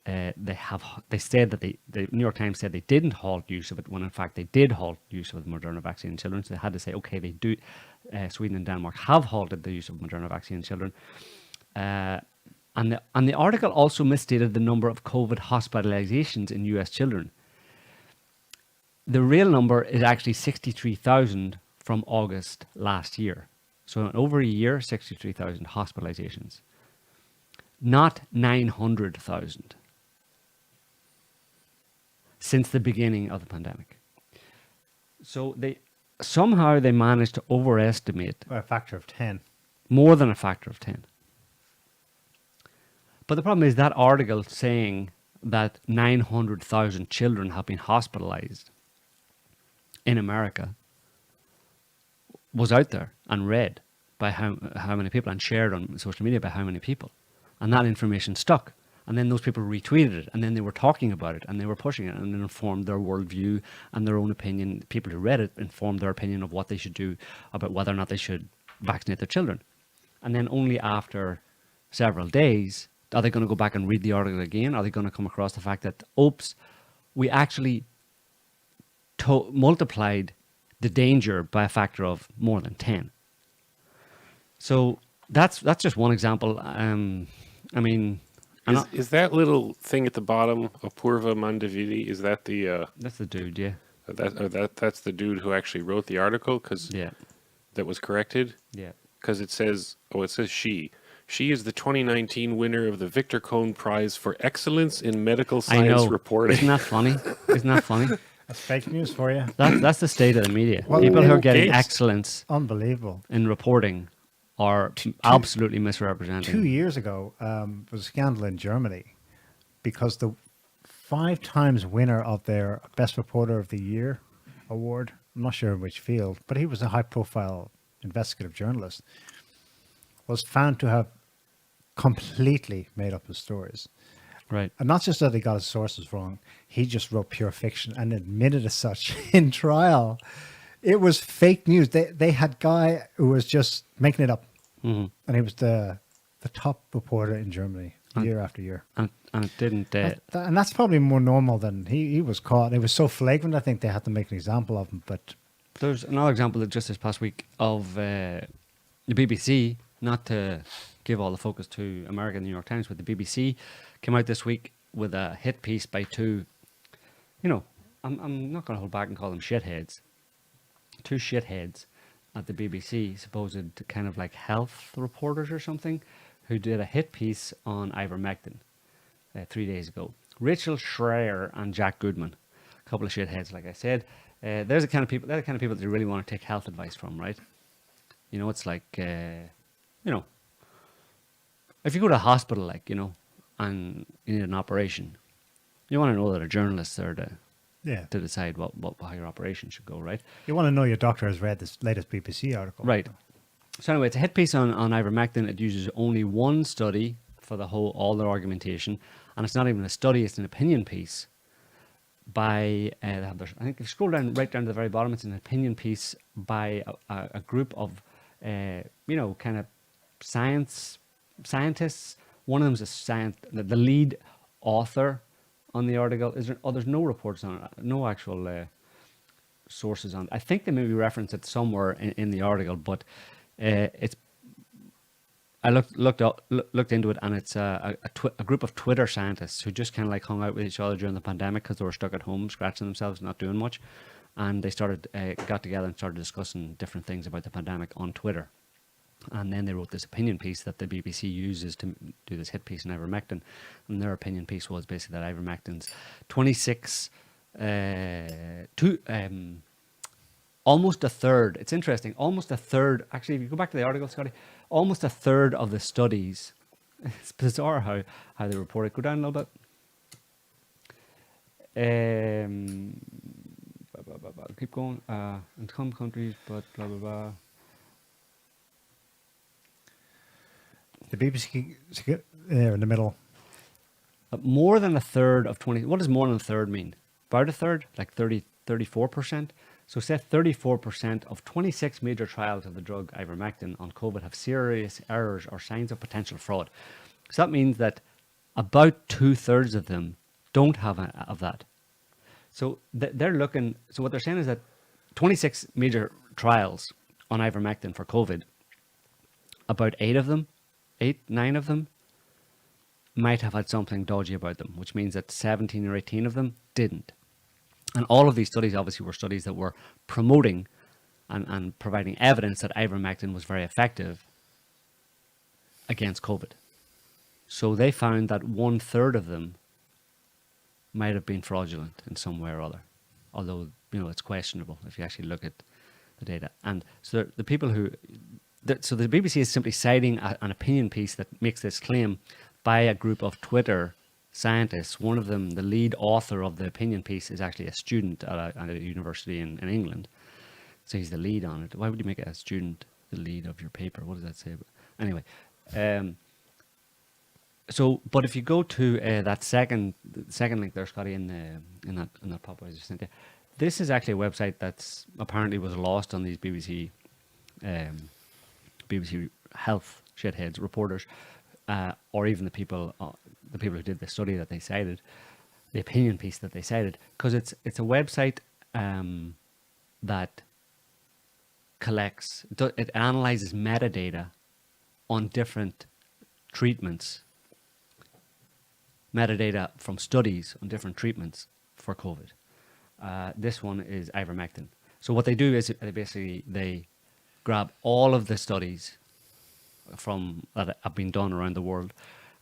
They said that the New York Times said they didn't halt use of it, when in fact they did halt use of the Moderna vaccine in children. So they had to say, okay, they do. Sweden and Denmark have halted the use of Moderna vaccine in children. And the article also misstated the number of COVID hospitalizations in U.S. children. The real number is actually 63,000 from August last year. So in over a year, 63,000 hospitalizations. Not 900,000 since the beginning of the pandemic. So somehow they managed to overestimate By a factor of 10. more than a factor of 10. But the problem is that article saying that 900,000 children have been hospitalized in America was out there and read by how many people and shared on social media by how many people. And that information stuck. And then those people retweeted it, and then they were talking about it, and they were pushing it, and it informed their worldview and their own opinion. People who read it informed their opinion of what they should do about whether or not they should vaccinate their children. And then only after several days, are they going to go back and read the article again? Are they going to come across the fact that, oops, we actually multiplied the danger by a factor of more than 10? So that's just one example. I mean... Is that little thing at the bottom of Purva Mandavidi? Is that the? That's the dude, yeah. That's the dude who actually wrote the article, because that was corrected. Yeah. Because it says she. She is the 2019 winner of the Victor Cohn Prize for Excellence in Medical Science Reporting. Isn't that funny? Isn't that funny? That's fake news for you. That's the state of the media. Well, People who are getting excellence Unbelievable. in reporting are absolutely misrepresenting. 2 years ago, there was a scandal in Germany because the 5 times winner of their Best Reporter of the Year award, I'm not sure in which field, but he was a high-profile investigative journalist, was found to have completely made up his stories. Right. And not just that he got his sources wrong, he just wrote pure fiction and admitted as such in trial. It was fake news. They had a guy who was just making it up. Mm-hmm. And he was the top reporter in Germany year after year. And it didn't... and that's probably more normal than he was caught. It was so flagrant, I think they had to make an example of him. But there's another example that just this past week of the BBC, not to give all the focus to America and the New York Times, but the BBC came out this week with a hit piece by two, I'm not going to hold back and call them shitheads. 2 shitheads at the BBC, supposed kind of like health reporters or something, who did a hit piece on ivermectin 3 days ago. Rachel Schreier and Jack Goodman, a couple of shitheads, like I said. They're the kind of people that you really want to take health advice from, right? It's like, if you go to a hospital, and you need an operation, you want to know that a journalist there to decide how your operation should go, right? You want to know your doctor has read this latest BBC article. Right. So anyway, it's a hit piece on ivermectin. It uses only one study for all their argumentation. And it's not even a study, it's an opinion piece by, I think if you scroll down, right down to the very bottom, it's an opinion piece by a group of, kind of scientists. One of them is the lead author on the article. There's no reports on it, no actual sources on it. I think they maybe reference it somewhere in the article, but it's. I looked into it, and it's a group of Twitter scientists who just kind of like hung out with each other during the pandemic because they were stuck at home, scratching themselves, not doing much, and they got together and started discussing different things about the pandemic on Twitter. And then they wrote this opinion piece that the BBC uses to do this hit piece on ivermectin. And their opinion piece was basically that ivermectin's 26, almost a third. It's interesting, almost a third. Actually, if you go back to the article, Scotty, almost a third of the studies. It's bizarre how they report it. Go down a little bit. Keep going. In some countries, but blah, blah, blah. The BBC there in the middle. More than a third of 20. What does more than a third mean? About a third? Like 34%? So say 34% of 26 major trials of the drug ivermectin on COVID have serious errors or signs of potential fraud. So that means that about 2/3 of them don't have of that. So they're looking. So what they're saying is that 26 major trials on ivermectin for COVID, about 9 of them might have had something dodgy about them, which means that 17 or 18 of them didn't. And all of these studies obviously were studies that were promoting and providing evidence that ivermectin was very effective against COVID. So they found that 1/3 of them might have been fraudulent in some way or other. Although, it's questionable if you actually look at the data. And so the people who, so the BBC is simply citing an opinion piece that makes this claim by a group of Twitter scientists. One of them, the lead author of the opinion piece, is actually a student at a university in England. So he's the lead on it. Why would you make a student the lead of your paper? What does that say? Anyway, so but if you go to that second link there, Scotty, in that pop I just sent you, this is actually a website that's apparently was lost on these BBC health shitheads reporters, or even the people who did the study that they cited, the opinion piece that they cited, because it's a website that collects, it analyzes metadata on different treatments, metadata from studies on different treatments for COVID. This one is ivermectin. So what they do is they grab all of the studies that have been done around the world,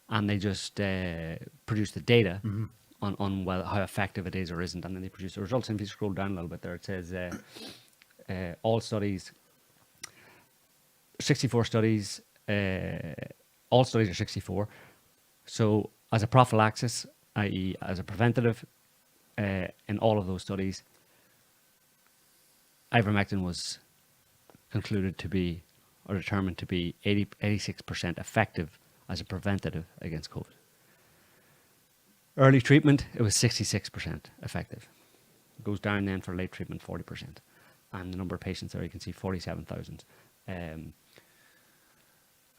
and they just produce the data on how effective it is or isn't, and then they produce the results. And if you scroll down a little bit there, it says all studies, 64 studies, all studies are 64. So as a prophylaxis, i.e. as a preventative, in all of those studies, ivermectin was concluded to be, or determined to be, 86% effective as a preventative against COVID. Early treatment, it was 66% effective. It goes down then for late treatment, 40%. And the number of patients there, you can see 47,000. And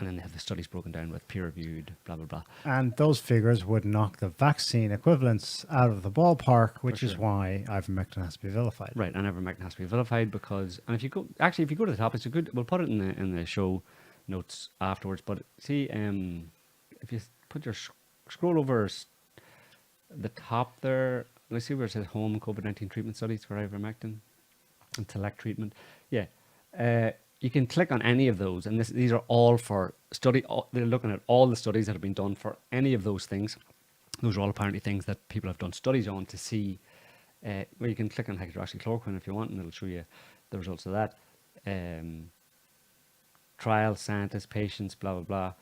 then they have the studies broken down with peer-reviewed, blah, blah, blah. And those figures would knock the vaccine equivalents out of the ballpark, which is why ivermectin has to be vilified. Right, and ivermectin has to be vilified because, and if you go to the top, it's a good, we'll put it in the show notes afterwards, but see, if you put your, scroll over the top there, let's see where it says home COVID-19 treatment studies for ivermectin and select treatment. Yeah. You can click on any of those, and these are all for study. They're looking at all the studies that have been done for any of those things. Those are all apparently things that people have done studies on to see. Well, you can click on hydroxychloroquine if you want, and it'll show you the results of that. Trials, scientists, patients, blah, blah, blah.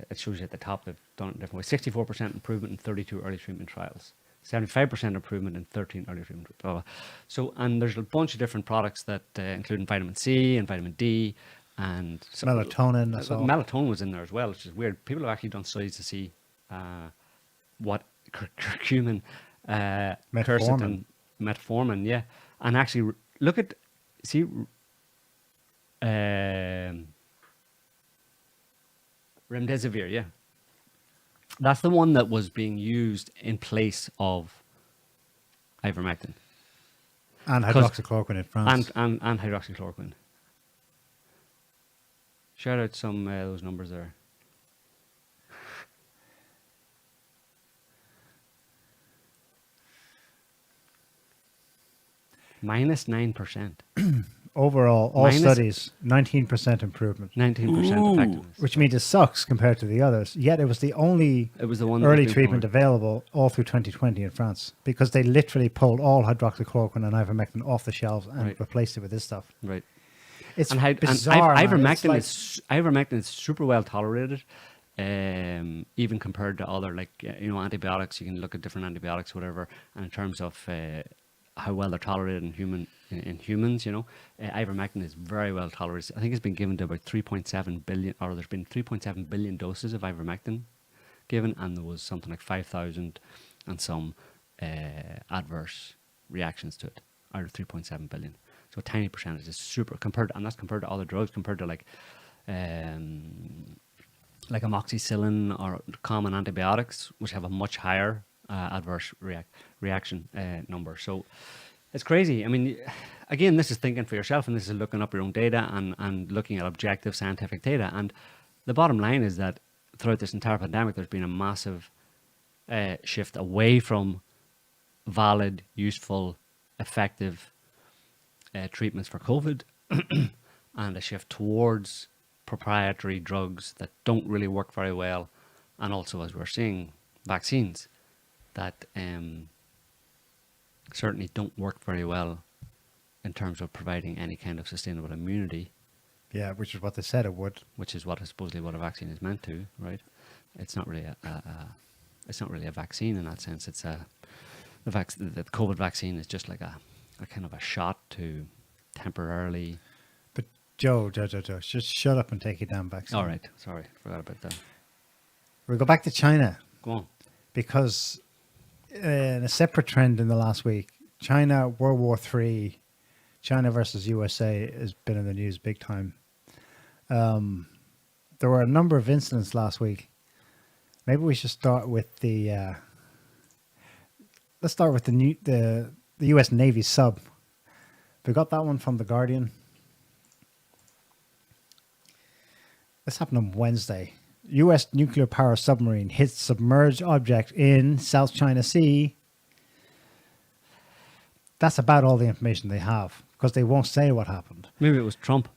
It shows you at the top they've done it different ways. 64% improvement in 32 early treatment trials. 75% improvement in 13 early treatment. Blah, blah. So, and there's a bunch of different products that, including vitamin C and vitamin D and melatonin. Melatonin was in there as well, which is weird. People have actually done studies to see what curcumin, quercetin, metformin, yeah, and actually look at remdesivir, yeah. That's the one that was being used in place of ivermectin. And hydroxychloroquine in France. And hydroxychloroquine. Shout out some those numbers there. -9%. Overall, all studies, 19% improvement. 19% effectiveness. Which means it sucks compared to the others. Yet it was the only early treatment available all through 2020 in France, because they literally pulled all hydroxychloroquine and ivermectin off the shelves and replaced it with this stuff. Right. It's bizarre. And ivermectin ivermectin is super well tolerated, even compared to other antibiotics. You can look at different antibiotics, whatever, and in terms of how well they're tolerated in humans, ivermectin is very well tolerated. I think it's been given to about 3.7 billion, or there's been 3.7 billion doses of ivermectin given, and there was something like 5,000 and some adverse reactions to it out of 3.7 billion. So a tiny percentage is super compared, and that's compared to other drugs, compared to like amoxicillin or common antibiotics, which have a much higher adverse reaction number. So it's crazy. I mean, again, this is thinking for yourself, and this is looking up your own data and looking at objective scientific data. And the bottom line is that throughout this entire pandemic, there's been a massive shift away from valid, useful, effective treatments for COVID and a shift towards proprietary drugs that don't really work very well. And also, as we're seeing, vaccines that certainly don't work very well in terms of providing any kind of sustainable immunity, Yeah, which is what they said it would. which is what supposedly what a vaccine is meant to, right? It's not really it's not really a vaccine in that sense. It's the COVID vaccine is just like a kind of a shot to temporarily. But Joe, just shut up and take your damn vaccine. All right, sorry, forgot about that. We'll go back to China Go on. because in a separate trend in the last week, China, World War III, China versus USA has been in the news big time. There were a number of incidents last week. Maybe we should start with the. Let's start with the U.S. Navy sub. We got that one from The Guardian. This happened on Wednesday. U.S. nuclear power submarine hits submerged object in South China Sea. That's about all the information they have because they won't say what happened. Maybe it was Trump.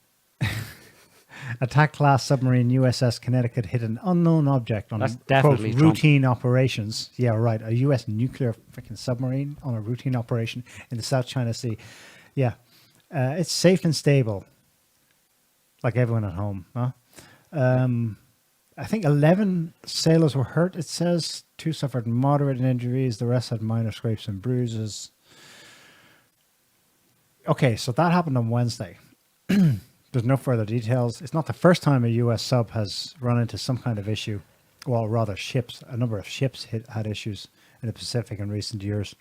Attack class submarine USS Connecticut hit an unknown object on That's quote, definitely Trump. routine operations. Yeah, right. A U.S. nuclear freaking submarine on a routine operation in the South China Sea. Yeah. It's safe and stable. Like everyone at home. Huh? I think 11 sailors were hurt, it says. 2 suffered moderate injuries. The rest had minor scrapes and bruises. Okay, so that happened on Wednesday. There's no further details. It's not the first time a U.S. sub has run into some kind of issue. Well, rather ships. A number of ships had issues in the Pacific in recent years.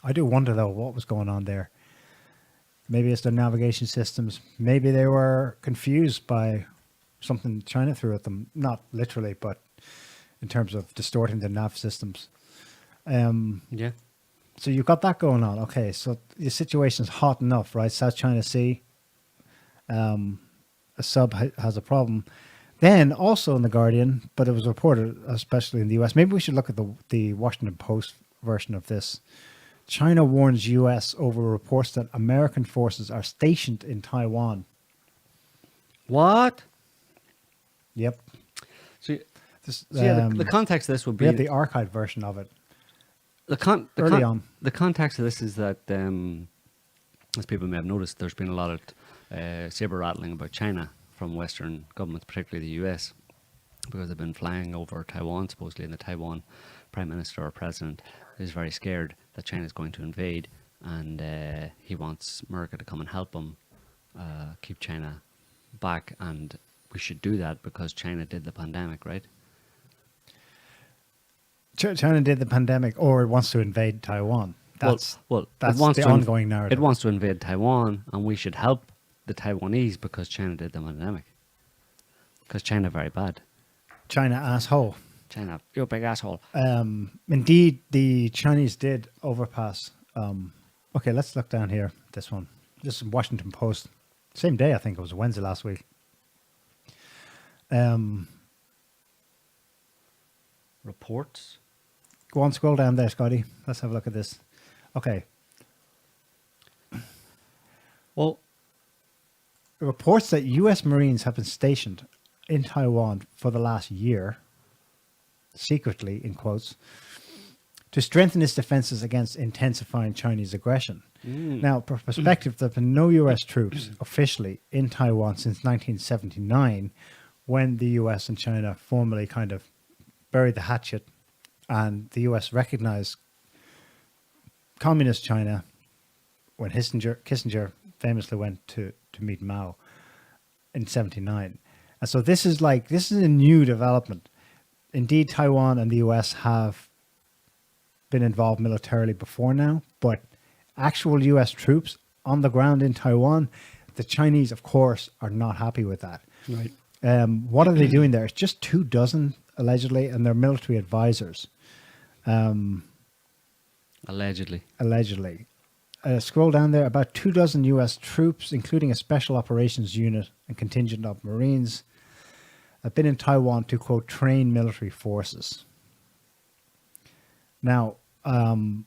I do wonder, though, what was going on there. Maybe it's their navigation systems. Maybe they were confused by something China threw at them. Not literally, but in terms of distorting their nav systems. Yeah. So you've got that going on. Okay, so the situation's hot enough, right? South China Sea. A sub has a problem. Then also in The Guardian, but it was reported especially in the US. Maybe we should look at the Washington Post version of this. China warns US over reports that American forces are stationed in Taiwan. What? Yep. So, This, yeah, the context of this would we be have the archived version of it. Early on. The context of this is that, as people may have noticed, there's been a lot of saber rattling about China from Western governments, particularly the US, because they've been flying over Taiwan, supposedly, and the Taiwan Prime Minister or President is very scared that China is going to invade, and he wants America to come and help him keep China back, and we should do that because China did the pandemic, right? China did the pandemic, or it wants to invade Taiwan. That's it wants the to ongoing narrative. It wants to invade Taiwan, and we should help the Taiwanese because China did the pandemic. Because China very bad. China asshole. China, you big asshole. Indeed, the Chinese did overpass. Okay, let's look down here. This one. This is Washington Post. Same day, I think it was Wednesday last week. Reports. Go on, scroll down there, Scotty. Let's have a look at this. Okay. Well, It reports that U.S. Marines have been stationed in Taiwan for the last year, secretly, in quotes, to strengthen its defenses against intensifying Chinese aggression. Now, for perspective, there have been no U.S. troops officially in Taiwan since 1979, when the U.S. and China formally kind of buried the hatchet, and the U.S. recognized communist China when Kissinger famously went to meet Mao in 79. And so this is a new development. Indeed, Taiwan and the US have been involved militarily before now, but actual US troops on the ground in Taiwan, the Chinese, of course, are not happy with that. right. What are they doing there? It's just 24, allegedly, and they're military advisors. Allegedly. Scroll down there. About 24 U.S. troops, including a special operations unit and contingent of Marines, have been in Taiwan to, quote, train military forces. Now, do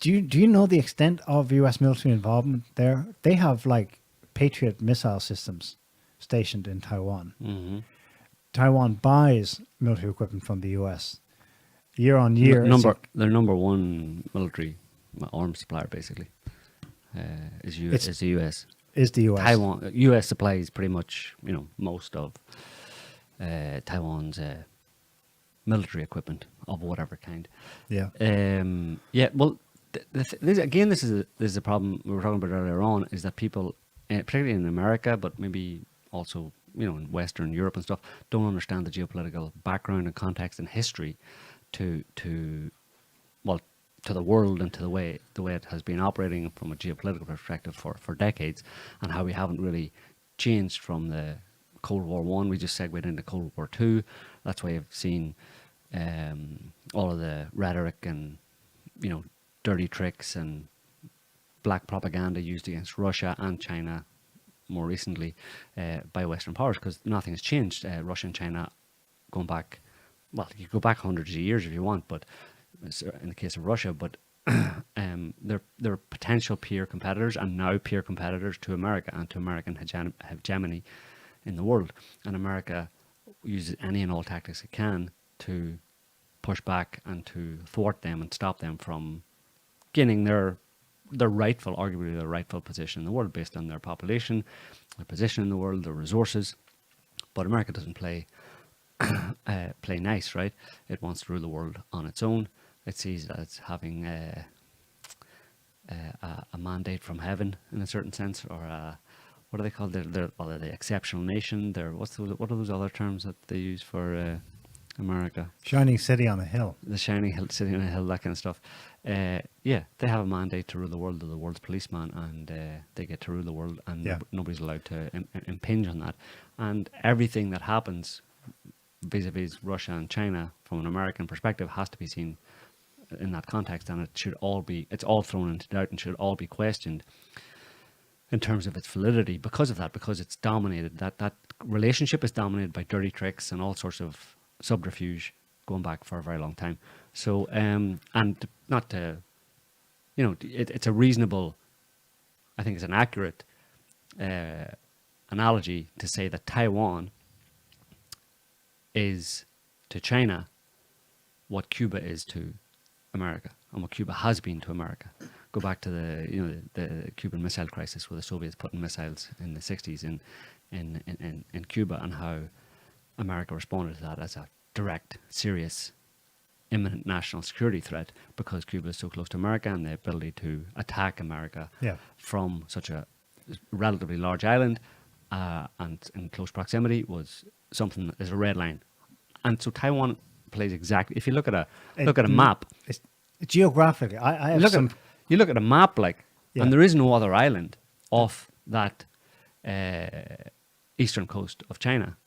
you know the extent of U.S. military involvement there? They have like Patriot missile systems stationed in Taiwan. Mm-hmm. Taiwan buys military equipment from the U.S. year on year. Their number one military arms supplier, basically. is the US. Is the US. Taiwan, US supplies pretty much, most of Taiwan's military equipment of whatever kind. Yeah. Yeah. Well, this is a problem we were talking about earlier on, is that people, particularly in America, but maybe also in Western Europe and stuff, don't understand the geopolitical background and context and history to the world and to the way it has been operating from a geopolitical perspective for decades, and how we haven't really changed from the Cold War One. We just segued into Cold War Two. That's why you've seen all of the rhetoric and dirty tricks and black propaganda used against Russia and China more recently by Western powers, because nothing has changed. Russia and China going back, well, you go back hundreds of years if you want, but in the case of Russia, but they're potential peer competitors and now peer competitors to America and to American hegemony in the world. And America uses any and all tactics it can to push back and to thwart them and stop them from gaining their arguably their rightful position in the world based on their population, their position in the world, their resources. But America doesn't play nice, right? It wants to rule the world on its own. It sees that it's having a mandate from heaven in a certain sense, or what are they called? They're the exceptional nation. What are those other terms that they use for America? Shining city on a hill. The shining hill, city on a hill, that kind of stuff. Yeah, they have a mandate to rule the world. They're the world's policeman, and they get to rule the world, and nobody's allowed to impinge on that. And everything that happens vis-a-vis Russia and China from an American perspective has to be seen in that context, and it's all thrown into doubt and should all be questioned in terms of its validity because of that, because it's dominated. That relationship is dominated by dirty tricks and all sorts of subterfuge going back for a very long time. So, and not to, it's a reasonable, I think it's an accurate analogy to say that Taiwan is to China what Cuba is to America, and what Cuba has been to America. Go back to the Cuban Missile Crisis, where the Soviets put in missiles in the 60s in Cuba, and how America responded to that as a direct, serious, imminent national security threat, because Cuba is so close to America, and the ability to attack America from such a relatively large island and in close proximity was something that is a red line. And so Taiwan plays exactly. If you look at a map, it's geographically, I have you look at a map, and there is no other island off that eastern coast of China.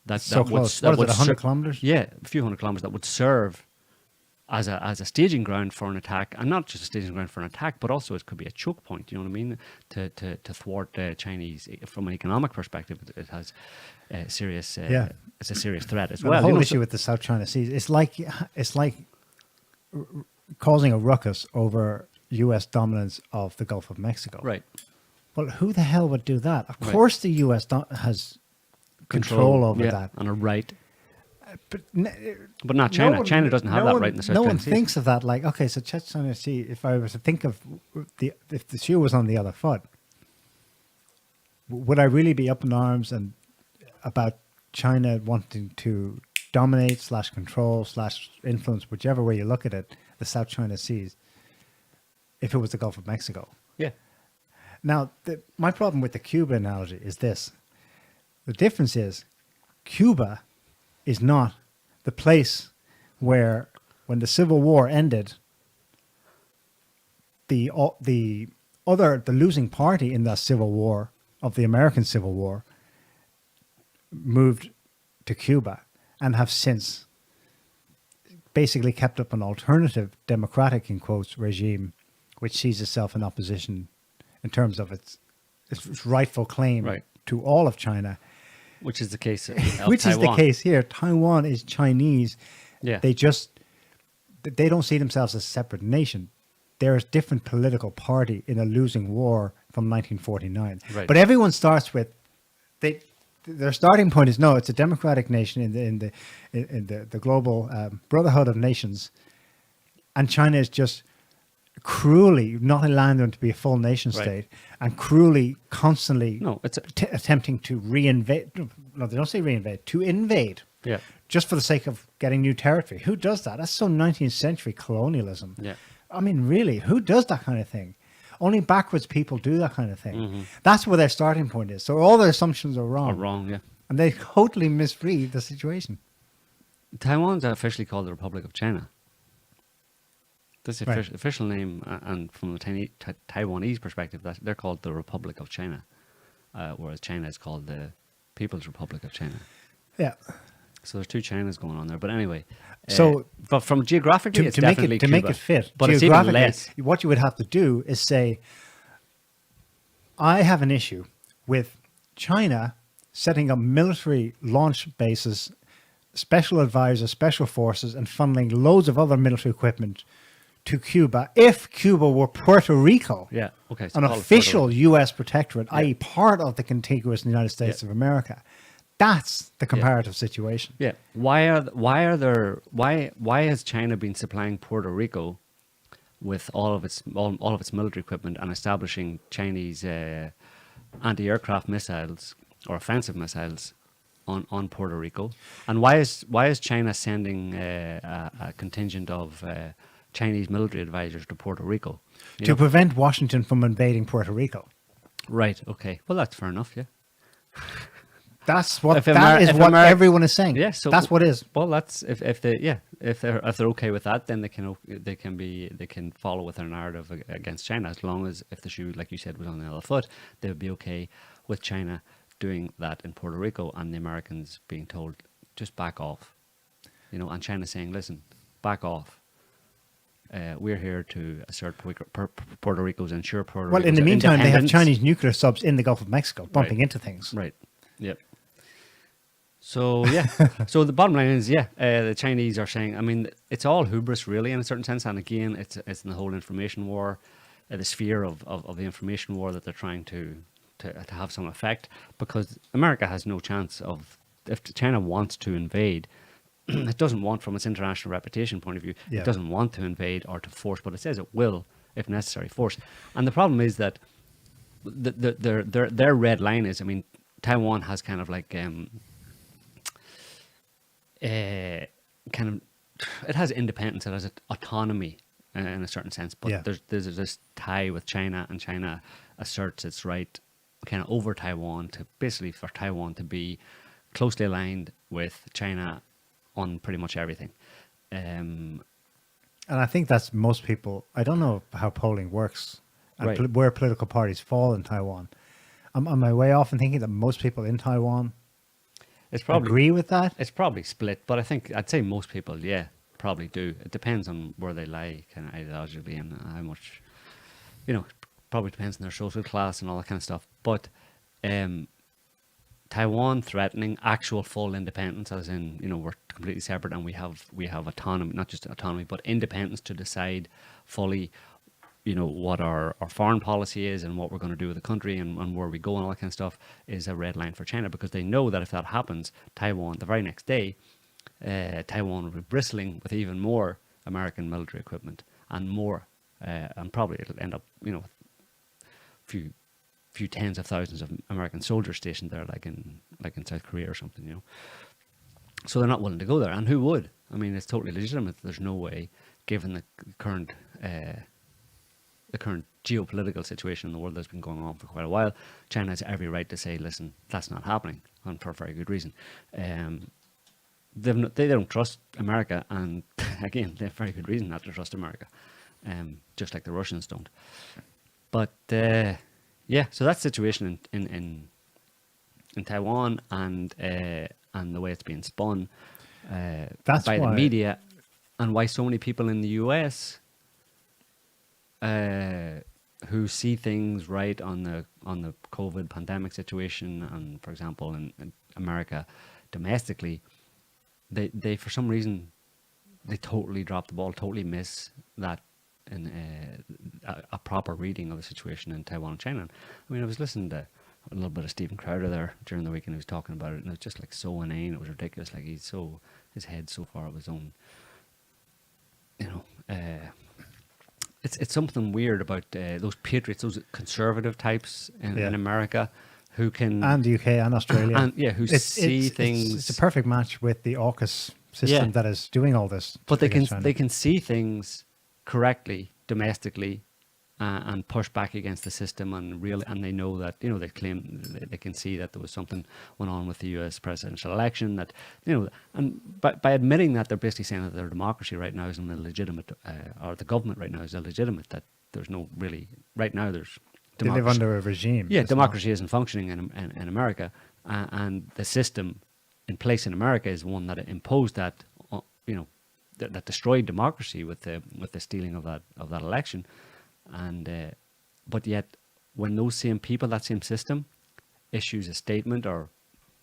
That close. What is it, 100 kilometers? Yeah, a few hundred kilometers, that would serve as a staging ground for an attack, and not just a staging ground for an attack, but also it could be a choke point. You know what I mean? To thwart Chinese from an economic perspective, it has serious. It's a serious threat as well. The whole issue with the South China Sea, it's like causing a ruckus over U.S. dominance of the Gulf of Mexico. Right. Well, who the hell would do that? Of course, the U.S. has control over that, and a right. But not China. China doesn't have that right in the South China Sea. No one thinks of that. Okay, so South China Sea. If I was to think of if the shoe was on the other foot, would I really be up in arms and about China wanting to dominate / control / influence, whichever way you look at it, the South China Seas, if it was the Gulf of Mexico? Yeah. Now, my problem with the Cuba analogy is this. The difference is Cuba is not the place where, when the Civil War ended, the losing party in that Civil War, of the American Civil War, moved to Cuba and have since basically kept up an alternative democratic, in quotes, regime, which sees itself in opposition in terms of its rightful claim to all of China. Which is the case of Which Taiwan. is the case here. Taiwan is Chinese. Yeah. They don't see themselves as a separate nation. They're a different political party in a losing war from 1949. Right. But everyone starts with their starting point is no, it's a democratic nation in the global brotherhood of nations, and China is just cruelly not allowing them to be a full nation Right. state, and cruelly, constantly No, it's attempting to reinvade. No, they don't say reinvade, to invade. yeah, Just for the sake of getting new territory. Who does that? That's so 19th century colonialism. yeah. I mean, really, who does that kind of thing? Only backwards people do that kind of thing. Mm-hmm. That's where their starting point is. So all their assumptions are wrong. Or wrong, yeah. And they totally misread the situation. Taiwan's officially called the Republic of China. That's the Right. official name, and from the Taiwanese perspective, they're called the Republic of China, whereas China is called the People's Republic of China. Yeah. So there's two Chinas going on there. But anyway, So but from geographically, it's to make definitely it to make Cuba. it fit, but it's even geographically, less. what you would have to do is say, I have an issue with China setting up military launch bases, special advisors, special forces, and funneling loads of other military equipment to Cuba. If Cuba were Puerto Rico, Yeah. Okay. So an call it official Puerto U.S. protectorate, i.e., part of the contiguous United States Yeah. of America, that's the comparative situation. Yeah. Why has China been supplying Puerto Rico with all of its military equipment and establishing Chinese anti-aircraft missiles or offensive missiles on Puerto Rico? And why is China sending a contingent of Chinese military advisors to Puerto Rico? You To know? prevent Washington from invading Puerto Rico. Right. Okay. Well, that's fair enough. Yeah. That's what If that is if what Ameri- everyone is saying. Yeah, so that's what is. Well, that's if they're okay with that, then they can follow with their narrative against China, as long as if the shoe, like you said, was on the other foot, they would be okay with China doing that in Puerto Rico and the Americans being told just back off, and China saying, listen, back off. We're here to assert Puerto Rico's ensure Puerto Well, in Rico's the meantime, they have independence. Chinese nuclear subs in the Gulf of Mexico bumping Right. into things. Right. Yep. So yeah. So the bottom line is, the Chinese are saying. I mean, it's all hubris, really, in a certain sense. And again, it's in the whole information war, the sphere of the information war that they're trying to have some effect, because America has no chance of, if China wants to invade. It doesn't want, from its international reputation point of view, Yeah. it doesn't want to invade or to force, but it says it will, if necessary, force. And the problem is that their red line is, I mean, Taiwan has kind of like it has independence, it has autonomy in a certain sense, but Yeah. there's this tie with China, and China asserts its right kind of over Taiwan, to basically for Taiwan to be closely aligned with China on pretty much everything. And I think that's most people. I don't know how polling works and Right. where political parties fall in Taiwan. Am I way off in thinking that most people in Taiwan It's probably agree with that? It's probably split, but I'd say most people, probably do. It depends on where they lie, kind of ideologically, and how much, probably depends on their social class and all that kind of stuff. But Taiwan threatening actual full independence, as in, we're completely separate and we have autonomy, not just autonomy, but independence to decide fully, what our foreign policy is and what we're going to do with the country and where we go and all that kind of stuff, is a red line for China, because they know that if that happens, Taiwan, the very next day, Taiwan will be bristling with even more American military equipment and more, and probably it'll end up, few tens of thousands of American soldiers stationed there, like in South Korea or something, So they're not willing to go there, and who would? I mean, it's totally legitimate. There's no way, given the current geopolitical situation in the world that's been going on for quite a while. China has every right to say, listen, that's not happening, and for a very good reason. They don't trust America, and again, they have very good reason not to trust America, just like the Russians don't. But so that's the situation in Taiwan, and the way it's being spun That's by the why- media, and why so many people in the US who see things right on the COVID pandemic situation, and for example in America domestically, they for some reason they totally drop the ball, totally miss that in a proper reading of the situation in Taiwan and China. I mean, I was listening to a little bit of Stephen Crowder there during the week, and he was talking about it, and it was just like so inane. It was ridiculous. Like his head's so far of his own, it's something weird about those patriots, those conservative types in America, who can And the UK and Australia. and who see things. It's a perfect match with the AUKUS system that is doing all this. But they against China. can see things correctly domestically, and push back against the system, and they know that they claim they can see that there was something went on with the U.S. presidential election, that and by admitting that, they're basically saying that their democracy right now is illegitimate, or the government right now is illegitimate. That there's no really right now there's they live under a regime. Yeah, democracy isn't functioning in America, and the system in place in America is one that imposed that, that destroyed democracy with the stealing of that election, and but yet when those same people, that same system, issues a statement or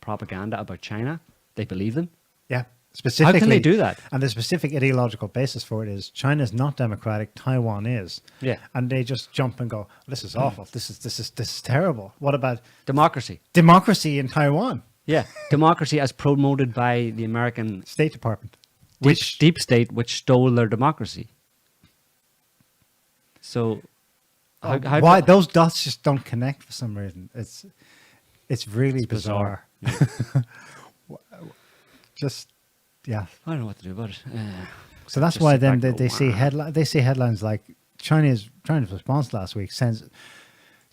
propaganda about China, they believe them. Yeah, specifically. How can they do that? And the specific ideological basis for it is China's not democratic, Taiwan is. Yeah. And they just jump and go, this is awful. This is terrible. What about Democracy. democracy in Taiwan? Yeah, democracy as promoted by the American State Department. deep state, which stole their democracy. So, why those dots just don't connect for some reason? It's really bizarre. Just yeah. I don't know what to do about it. So that's Just why sit then back they and go, see headlines like China's response last week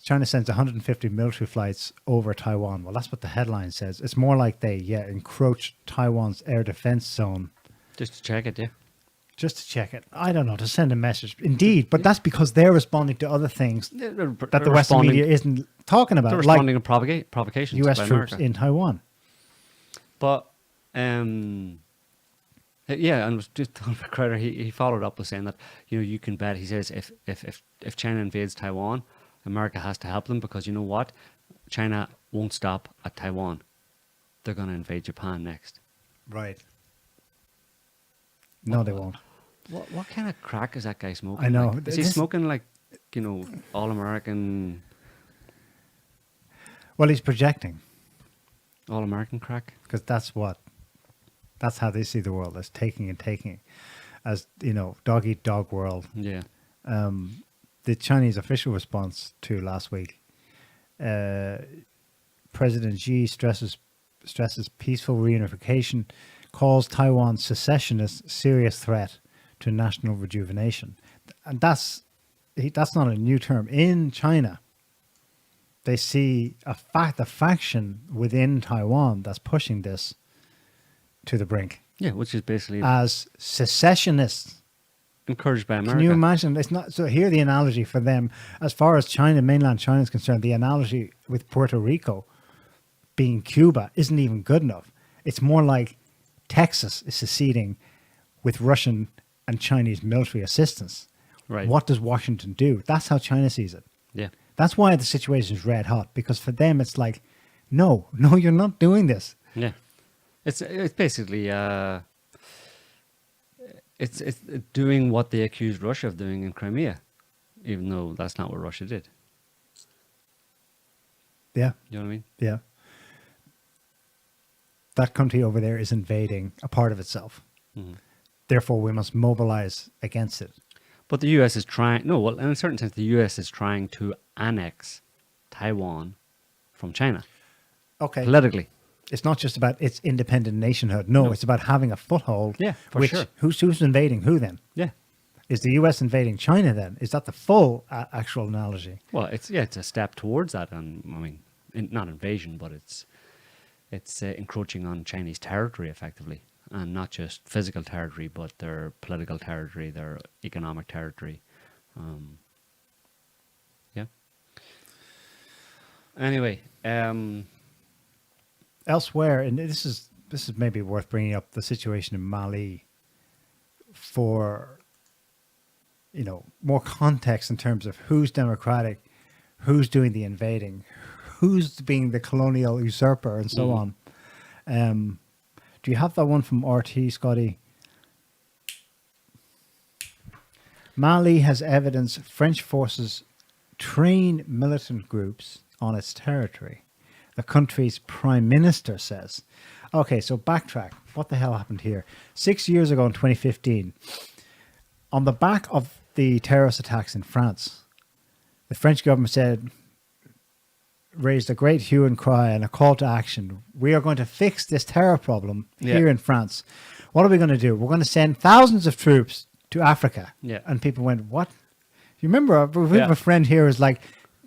China sends 150 military flights over Taiwan. Well, that's what the headline says. It's more like they encroached Taiwan's air defense zone. just to check it, yeah. Just to check it. I don't know, to send a message. Indeed, but that's because they're responding to other things that the Western media isn't talking about. They're Like responding to provocations US by troops America. in Taiwan. But, yeah, and just Crowder, he followed up with saying that, you can bet, he says, if China invades Taiwan, America has to help them, because you know what? China won't stop at Taiwan. They're going to invade Japan next. Right. No, they won't. What kind of crack is that guy smoking? I know. Like, is he smoking like, all American Well, he's projecting, crack? because that's how they see the world, as taking and taking, as dog eat dog world. Yeah. The Chinese official response to last week, President Xi stresses peaceful reunification, calls Taiwan secessionist serious threat to national rejuvenation, and that's not a new term in China. They see a faction within Taiwan that's pushing this to the brink. Yeah, which is basically As secessionists. encouraged by America. Can you imagine? It's not. So here, the analogy for them, as far as mainland China is concerned, the analogy with Puerto Rico being Cuba isn't even good enough. It's more like Texas is seceding with Russian and Chinese military assistance. Right. What does Washington do? That's how China sees it. Yeah. That's why the situation is red hot, because for them it's like, no, you're not doing this. Yeah. It's basically it's doing what they accused Russia of doing in Crimea, even though that's not what Russia did. Yeah, You know what I mean? yeah. That country over there is invading a part of itself. Mm-hmm. Therefore, we must mobilize against it. But the U.S. is trying. No, well, in a certain sense, the U.S. is trying to annex Taiwan from China Okay. politically. It's not just about its independent nationhood. No, it's about having a foothold. Yeah, for sure. Who's invading who then? Yeah. Is the U.S. invading China then? Is that the full actual analogy? Well, it's a step towards that, and I mean, not invasion, but it's encroaching on Chinese territory effectively, and not just physical territory, but their political territory, their economic territory. Yeah. Anyway, Elsewhere, and this is maybe worth bringing up, the situation in Mali for more context in terms of who's democratic, who's doing the invading, who's being the colonial usurper, and so on. Do you have that one from RT, Scotty? Mali has evidence French forces train militant groups on its territory. The country's prime minister says. Okay, so backtrack. What the hell happened here? 6 years ago in 2015, on the back of the terrorist attacks in France, the French government raised a great hue and cry and a call to action. We are going to fix this terror problem here in France. What are we going to do? We're going to send thousands of troops to Africa. Yeah. And people went, what? You remember, we have a friend here who's like,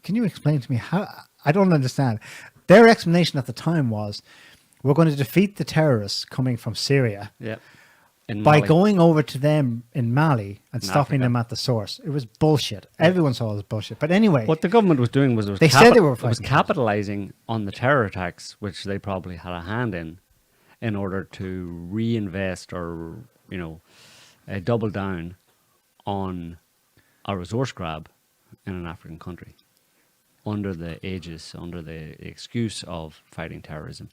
can you explain to me how? I don't understand. Their explanation at the time was, we're going to defeat the terrorists coming from Syria by going over to them in Mali and stopping them at the source. It was bullshit. Everyone saw it as bullshit. But anyway, what the government was doing was they said they were capitalizing on the terror attacks, which they probably had a hand in order to reinvest or double down on a resource grab in an African country under the excuse of fighting terrorism.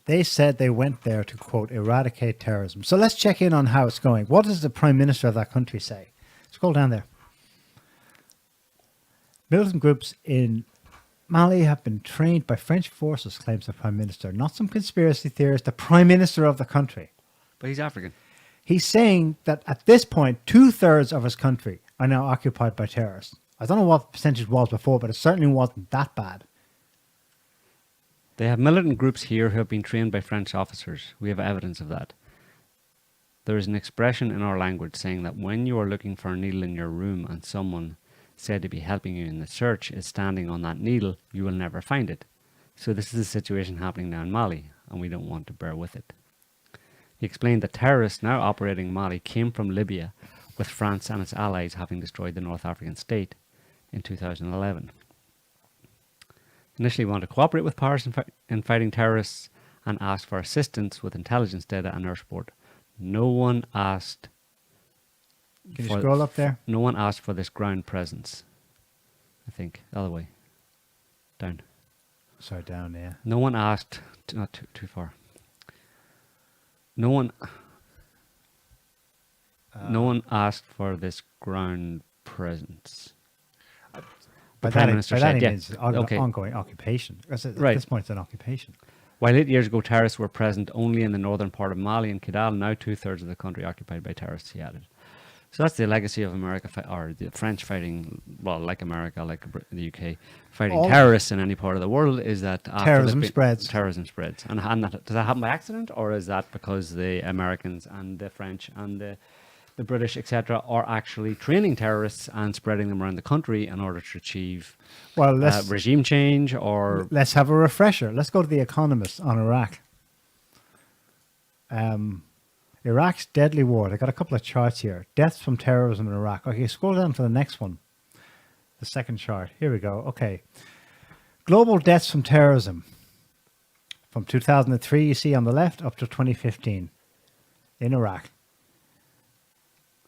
They said they went there to, quote, eradicate terrorism. So let's check in on how it's going. What does the prime minister of that country say? Scroll down there. Militant groups in Mali have been trained by French forces, claims the prime minister. Not some conspiracy theorist, the prime minister of the country. But he's African. He's saying that at this point, 2/3 of his country are now occupied by terrorists. I don't know what the percentage was before, but it certainly wasn't that bad. They have militant groups here who have been trained by French officers. We have evidence of that. There is an expression in our language saying that when you are looking for a needle in your room and someone said to be helping you in the search is standing on that needle, you will never find it. So this is the situation happening now in Mali, and we don't want to bear with it. He explained that terrorists now operating in Mali came from Libya, with France and its allies having destroyed the North African state in 2011. Initially wanted to cooperate with Paris in fighting terrorists and asked for assistance with intelligence data and air support. No one asked... Can you scroll up there? No one asked for this ground presence. I think. The other way. Down. Sorry, down, yeah. No one asked... Not too far. No one asked for this ground presence. By that he means ongoing occupation. At this point, it's an occupation. While 8 years ago, terrorists were present only in the northern part of Mali and Kidal, now 2/3 of the country occupied by terrorists, he added. So that's the legacy of America, or the French fighting, well, like America, like the UK, fighting terrorists in any part of the world, is that terrorism spreads. Terrorism spreads. And does that happen by accident, or is that because the Americans and the French and the British, etc., are actually training terrorists and spreading them around the country in order to achieve regime change? Or let's have a refresher. Let's go to The Economist on Iraq. Iraq's deadly war. They got a couple of charts here. Deaths from terrorism in Iraq. Okay, scroll down to the next one. The second chart. Here we go. Okay. Global deaths from terrorism. From 2003, you see on the left, up to 2015 in Iraq.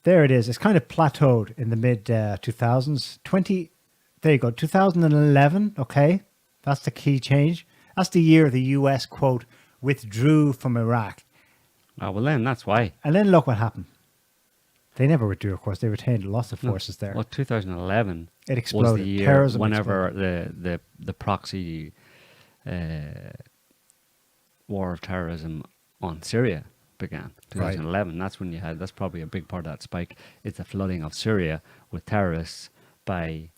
There it is. It's kind of plateaued in the mid 2000s. There you go. 2011. Okay. That's the key change. That's the year the US, quote, withdrew from Iraq. Oh, well then, that's why. And then look what happened. They never withdrew, of course. They retained lots of forces there. Well, 2011 it exploded. Was the year terrorism whenever exploded. the proxy war of terrorism on Syria began. 2011. Right. That's probably a big part of that spike. It's the flooding of Syria with terrorists by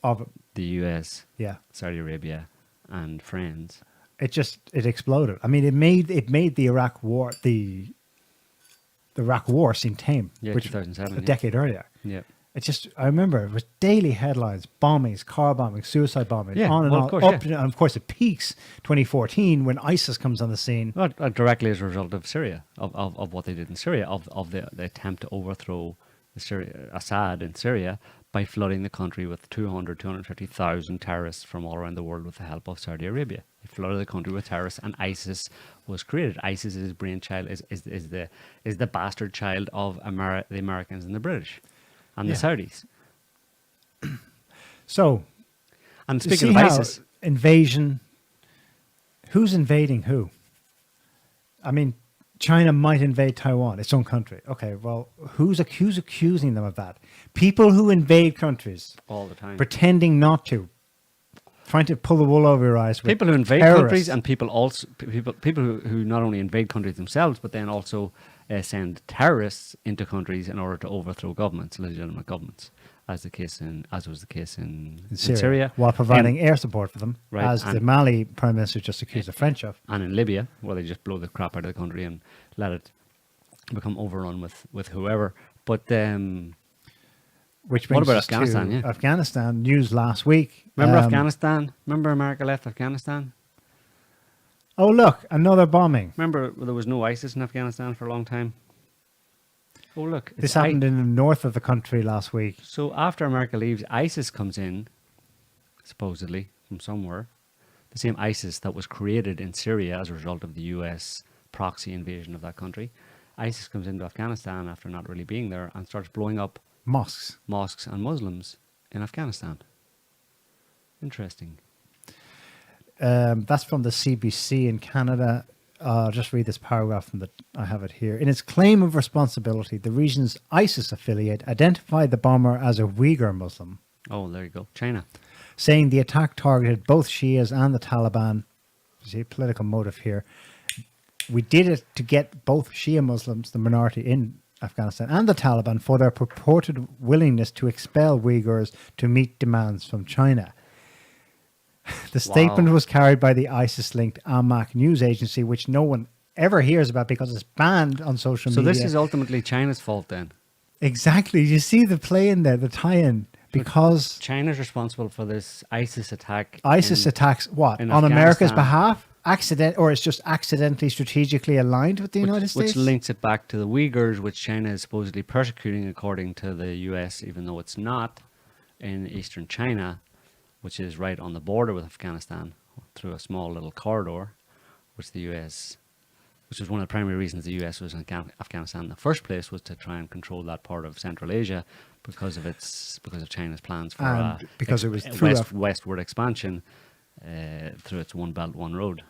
the US, Saudi Arabia, and friends. It exploded. I mean, it made the Iraq war the Iraq war seemed tame. Yeah, which 2007. A decade earlier. Yeah. I remember it was daily headlines, bombings, car bombings, suicide bombings, on and on. And of course, it peaks 2014 when ISIS comes on the scene. Well, directly as a result of Syria, of what they did in Syria, of the attempt to overthrow Assad in Syria by flooding the country with 250,000 terrorists from all around the world with the help of Saudi Arabia. They flooded the country with terrorists, and ISIS was created. ISIS's brainchild is the bastard child of the Americans and the British. And the Saudis. So, and speaking of ISIS, invasion. Who's invading who? I mean, China might invade Taiwan, its own country. Okay, well, who's accusing them of that? People who invade countries all the time, pretending not to, trying to pull the wool over your eyes. People who invade countries, and people who not only invade countries themselves, but then also send terrorists into countries in order to overthrow governments, legitimate governments, as was the case in Syria, while providing air support for them, right, as the Mali Prime Minister just accused the French of. and in Libya, where they just blow the crap out of the country and let it become overrun with whoever. But Which what brings about us Afghanistan? to Yeah. Afghanistan news last week. Remember Afghanistan? Remember America left Afghanistan? Oh, look, another bombing. Remember there was no ISIS in Afghanistan for a long time? Oh, look. This happened in the north of the country last week. So after America leaves, ISIS comes in, supposedly, from somewhere. The same ISIS that was created in Syria as a result of the US proxy invasion of that country. ISIS comes into Afghanistan after not really being there and starts blowing up Mosques. mosques and Muslims in Afghanistan. Interesting. That's from the CBC in Canada. I'll just read this paragraph from I have it here. In its claim of responsibility, the region's ISIS affiliate identified the bomber as a Uyghur Muslim, Oh, there you go. China. saying the attack targeted both Shias and the Taliban. You see, political motive here. We did it to get both Shia Muslims, the minority in Afghanistan, and the Taliban for their purported willingness to expel Uyghurs to meet demands from China. The statement was carried by the ISIS-linked Amaq news agency, which no one ever hears about because it's banned on social So media. this is ultimately China's fault then. Exactly. You see the play in there, the tie-in, because China's responsible for this ISIS attack. ISIS attacks what? in On America's Afghanistan. behalf? Or it's just accidentally strategically aligned with the United States? Which links it back to the Uyghurs, which China is supposedly persecuting according to the US, even though it's not, in eastern China, which is right on the border with Afghanistan, through a small little corridor, which was one of the primary reasons the US was in Afghanistan in the first place, was to try and control that part of Central Asia because of China's plans for And because it was through westward expansion through its One Belt, One Road.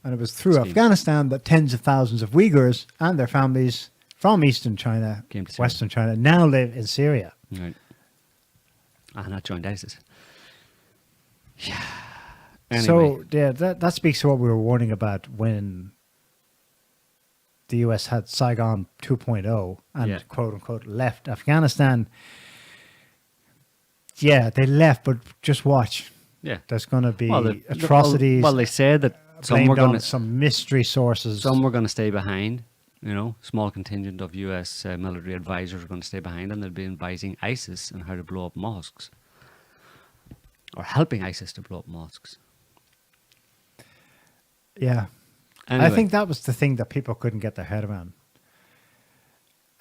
And it was through scheme. Afghanistan that tens of thousands of Uyghurs and their families from eastern China, Came to Syria. western China, now live in Syria. Right. And that joined ISIS. Yeah. Anyway, So yeah, that speaks to what we were warning about when the US had Saigon 2.0 and Yeah. quote unquote left Afghanistan. Yeah, they left, but just watch. yeah. There's going to be the- atrocities Well, they said that some were blamed on going to some mystery sources. Some were going to stay behind, small contingent of US military advisors were going to stay behind, and they'd be advising ISIS on how to blow up mosques. Or helping ISIS to blow up mosques. Yeah. Anyway, I think that was the thing that people couldn't get their head around.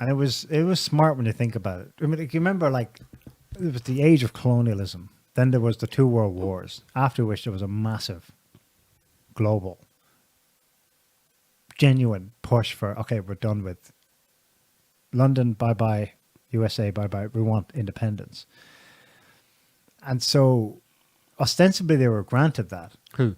And it was smart when you think about it. I mean, you remember, like, it was the age of colonialism. Then there was the 2 world wars, after which there was a massive global, genuine push for, okay, we're done with London, bye-bye, USA, bye-bye, we want independence. And so, ostensibly, they were granted that. who?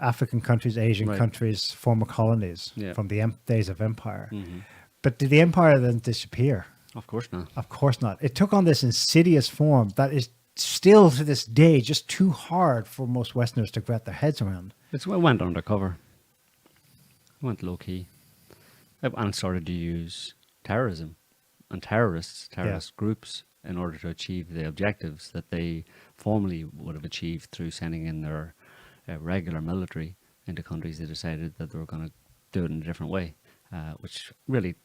African countries, Asian Right. countries, former colonies Yeah. from the days of empire. Mm-hmm. But did the empire then disappear? Of course not. Of course not. It took on this insidious form that is still to this day just too hard for most Westerners to get their heads around. It went undercover. It went low key. And started to use terrorism and terrorist groups in order to achieve the objectives that they formerly would have achieved through sending in their regular military into countries. They decided that they were going to do it in a different way, which really,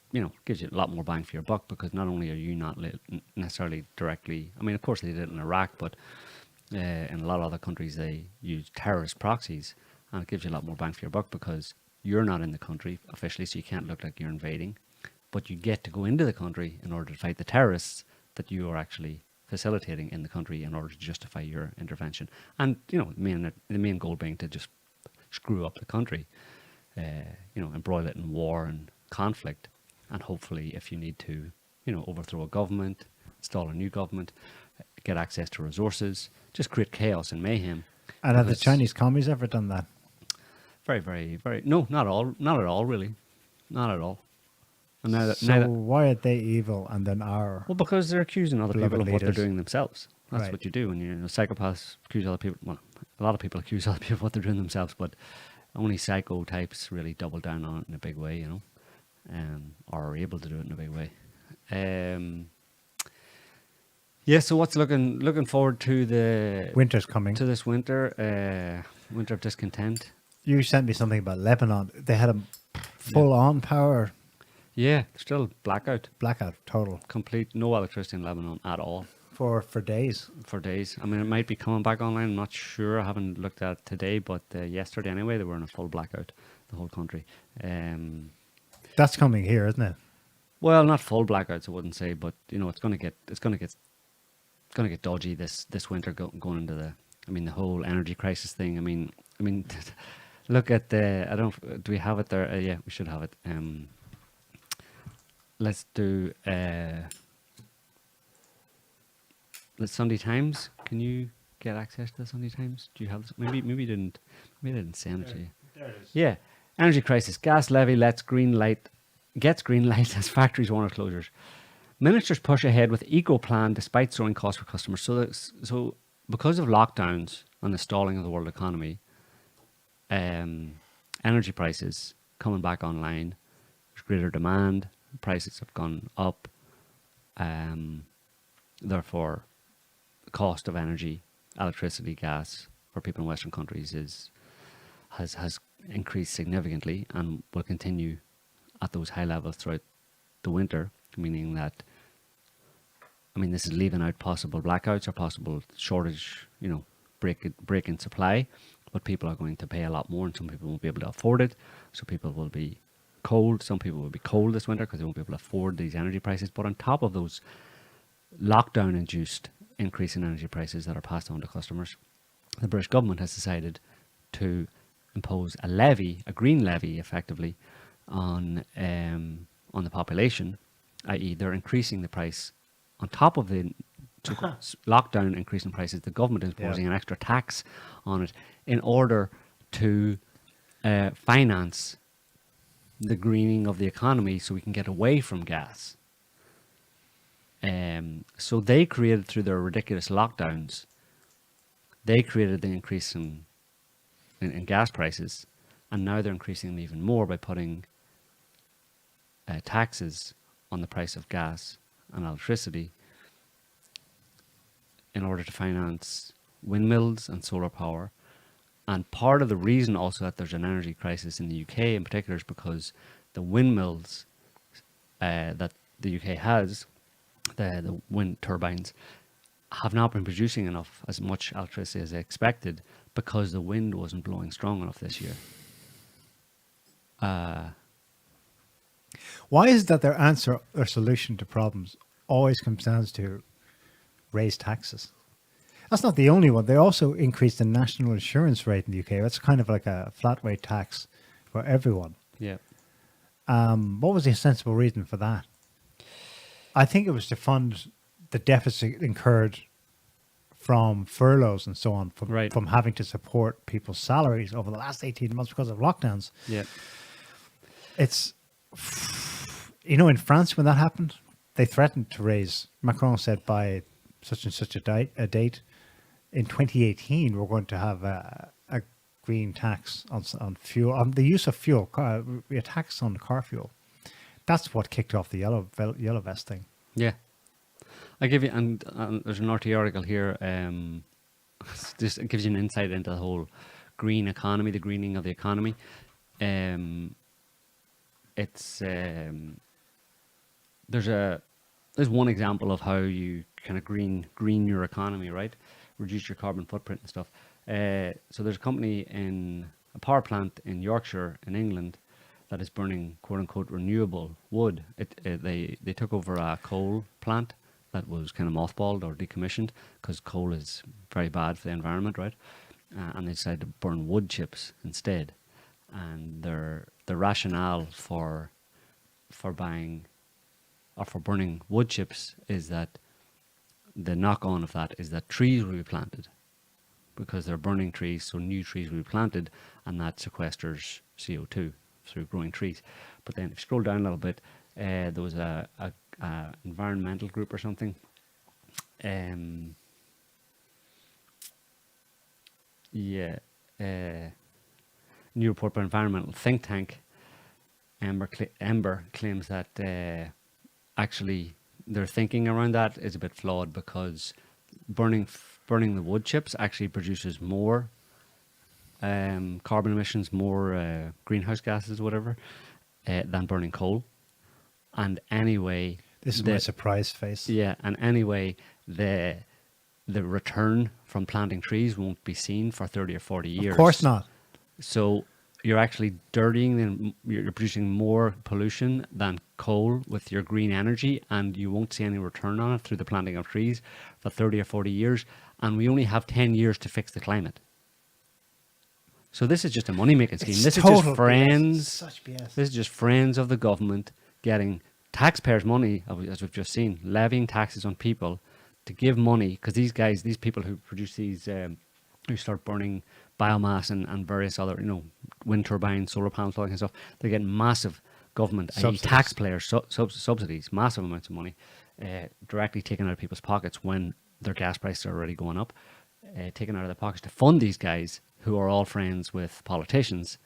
gives you a lot more bang for your buck, because not only are you not necessarily directly, I mean, of course they did it in Iraq, but in a lot of other countries they use terrorist proxies, and it gives you a lot more bang for your buck because you're not in the country officially, so you can't look like you're invading, but you get to go into the country in order to fight the terrorists that you are actually facilitating in the country in order to justify your intervention. And, the main goal being to just screw up the country, embroil it in war and conflict. And hopefully, if you need to, overthrow a government, install a new government, get access to resources, just create chaos and mayhem. And have the Because- Chinese commies ever done that? Very, very, very, no, not at all, really. Not at all. And So why are they evil and then our... well, because they're accusing other Beloved people of what they're leaders. doing themselves. That's Right. what you do when psychopaths accuse other people. Well, a lot of people accuse other people of what they're doing themselves, but only psycho types really double down on it in a big way, or are able to do it in a big way. Yeah, so what's looking forward to the Winter's coming. to this winter, winter of discontent. You sent me something about Lebanon. They had a full-on power Yeah, still blackout, blackout, total, complete, no electricity in Lebanon at all for days. for days. I mean, it might be coming back online. I'm not sure. I haven't looked at it today, but yesterday anyway, they were in a full blackout, the whole country. That's coming here, isn't it? Well, not full blackouts, I wouldn't say, but you know, it's going to get dodgy this winter going into the. I mean, the whole energy crisis thing. I mean, look at the. I don't. Do we have it there? Yeah, we should have it. Let's do the Sunday Times. Can you get access to the Sunday Times? Do you have this? Maybe you didn't. Maybe I didn't send it to you. There it is. Yeah, energy crisis. Gas levy gets green light as factories warn of closures. Ministers push ahead with eco plan despite soaring costs for customers. So because of lockdowns and the stalling of the world economy, energy prices coming back online. There's greater demand. Prices have gone up. Therefore, the cost of energy, electricity, gas for people in Western countries has increased significantly and will continue at those high levels throughout the winter. Meaning that, I mean, this is leaving out possible blackouts or possible shortage, break in supply, but people are going to pay a lot more, and some people won't be able to afford it. So people will be cold. Some people will be cold this winter because they won't be able to afford these energy prices. But on top of those lockdown-induced increase in energy prices that are passed on to customers, the British government has decided to impose a levy, a green levy, effectively, on the population, i.e., they're increasing the price on top of the lockdown increase in prices. The government is imposing an extra tax on it in order to finance the greening of the economy, so we can get away from gas. So they created, through their ridiculous lockdowns, they created the increase in gas prices, and now they're increasing them even more by putting taxes on the price of gas and electricity in order to finance windmills and solar power. And part of the reason also that there's an energy crisis in the UK in particular is because the windmills that the UK has, the wind turbines, have not been producing as much electricity as they expected because the wind wasn't blowing strong enough this year. Why is it that their answer or solution to problems always comes down to raise taxes? That's not the only one. They also increased the national insurance rate in the UK. That's kind of like a flat rate tax for everyone. Yeah. What was the sensible reason for that? I think it was to fund the deficit incurred from furloughs and so on, from having to support people's salaries over the last 18 months because of lockdowns. Yeah. It's, in France when that happened, they threatened to raise, Macron said by such and such a date, in 2018 we're going to have a green tax on fuel, on the use of fuel, a tax on car fuel. That's what kicked off the yellow vest thing. Yeah. I give you, and there's an RT article here, just it gives you an insight into the whole green economy, the greening of the economy. It's there's one example of how you kind of green your economy, right? Reduce your carbon footprint and stuff. So there's a company a power plant in Yorkshire in England that is burning quote unquote renewable wood. They took over a coal plant that was kind of mothballed or decommissioned because coal is very bad for the environment, right? And they decided to burn wood chips instead. And their rationale for buying or for burning wood chips is that the knock-on of that is that trees will be planted because they're burning trees, so new trees will be planted, and that sequesters CO2 through growing trees. But then if you scroll down a little bit, there was a environmental group or something. New report by environmental think tank Ember claims that actually their thinking around that is a bit flawed because burning the wood chips actually produces more carbon emissions, more greenhouse gases, whatever, than burning coal. And anyway, This is my surprise face. yeah, and anyway, the return from planting trees won't be seen for 30 or 40 years. Of course not. So you're actually dirtying and you're producing more pollution than coal with your green energy, and you won't see any return on it through the planting of trees for 30 or 40 years. And we only have 10 years to fix the climate. So this is just a money-making scheme. This is just friends. Such BS. This is just friends of the government getting taxpayers' money, as we've just seen, levying taxes on people to give money, because these people who produce these, who start burning biomass and various other, wind turbines, solar panels, all that kind of stuff, they get massive government, i.e. taxpayers, subsidies, massive amounts of money, directly taken out of people's pockets when their gas prices are already going up, taken out of their pockets to fund these guys who are all friends with politicians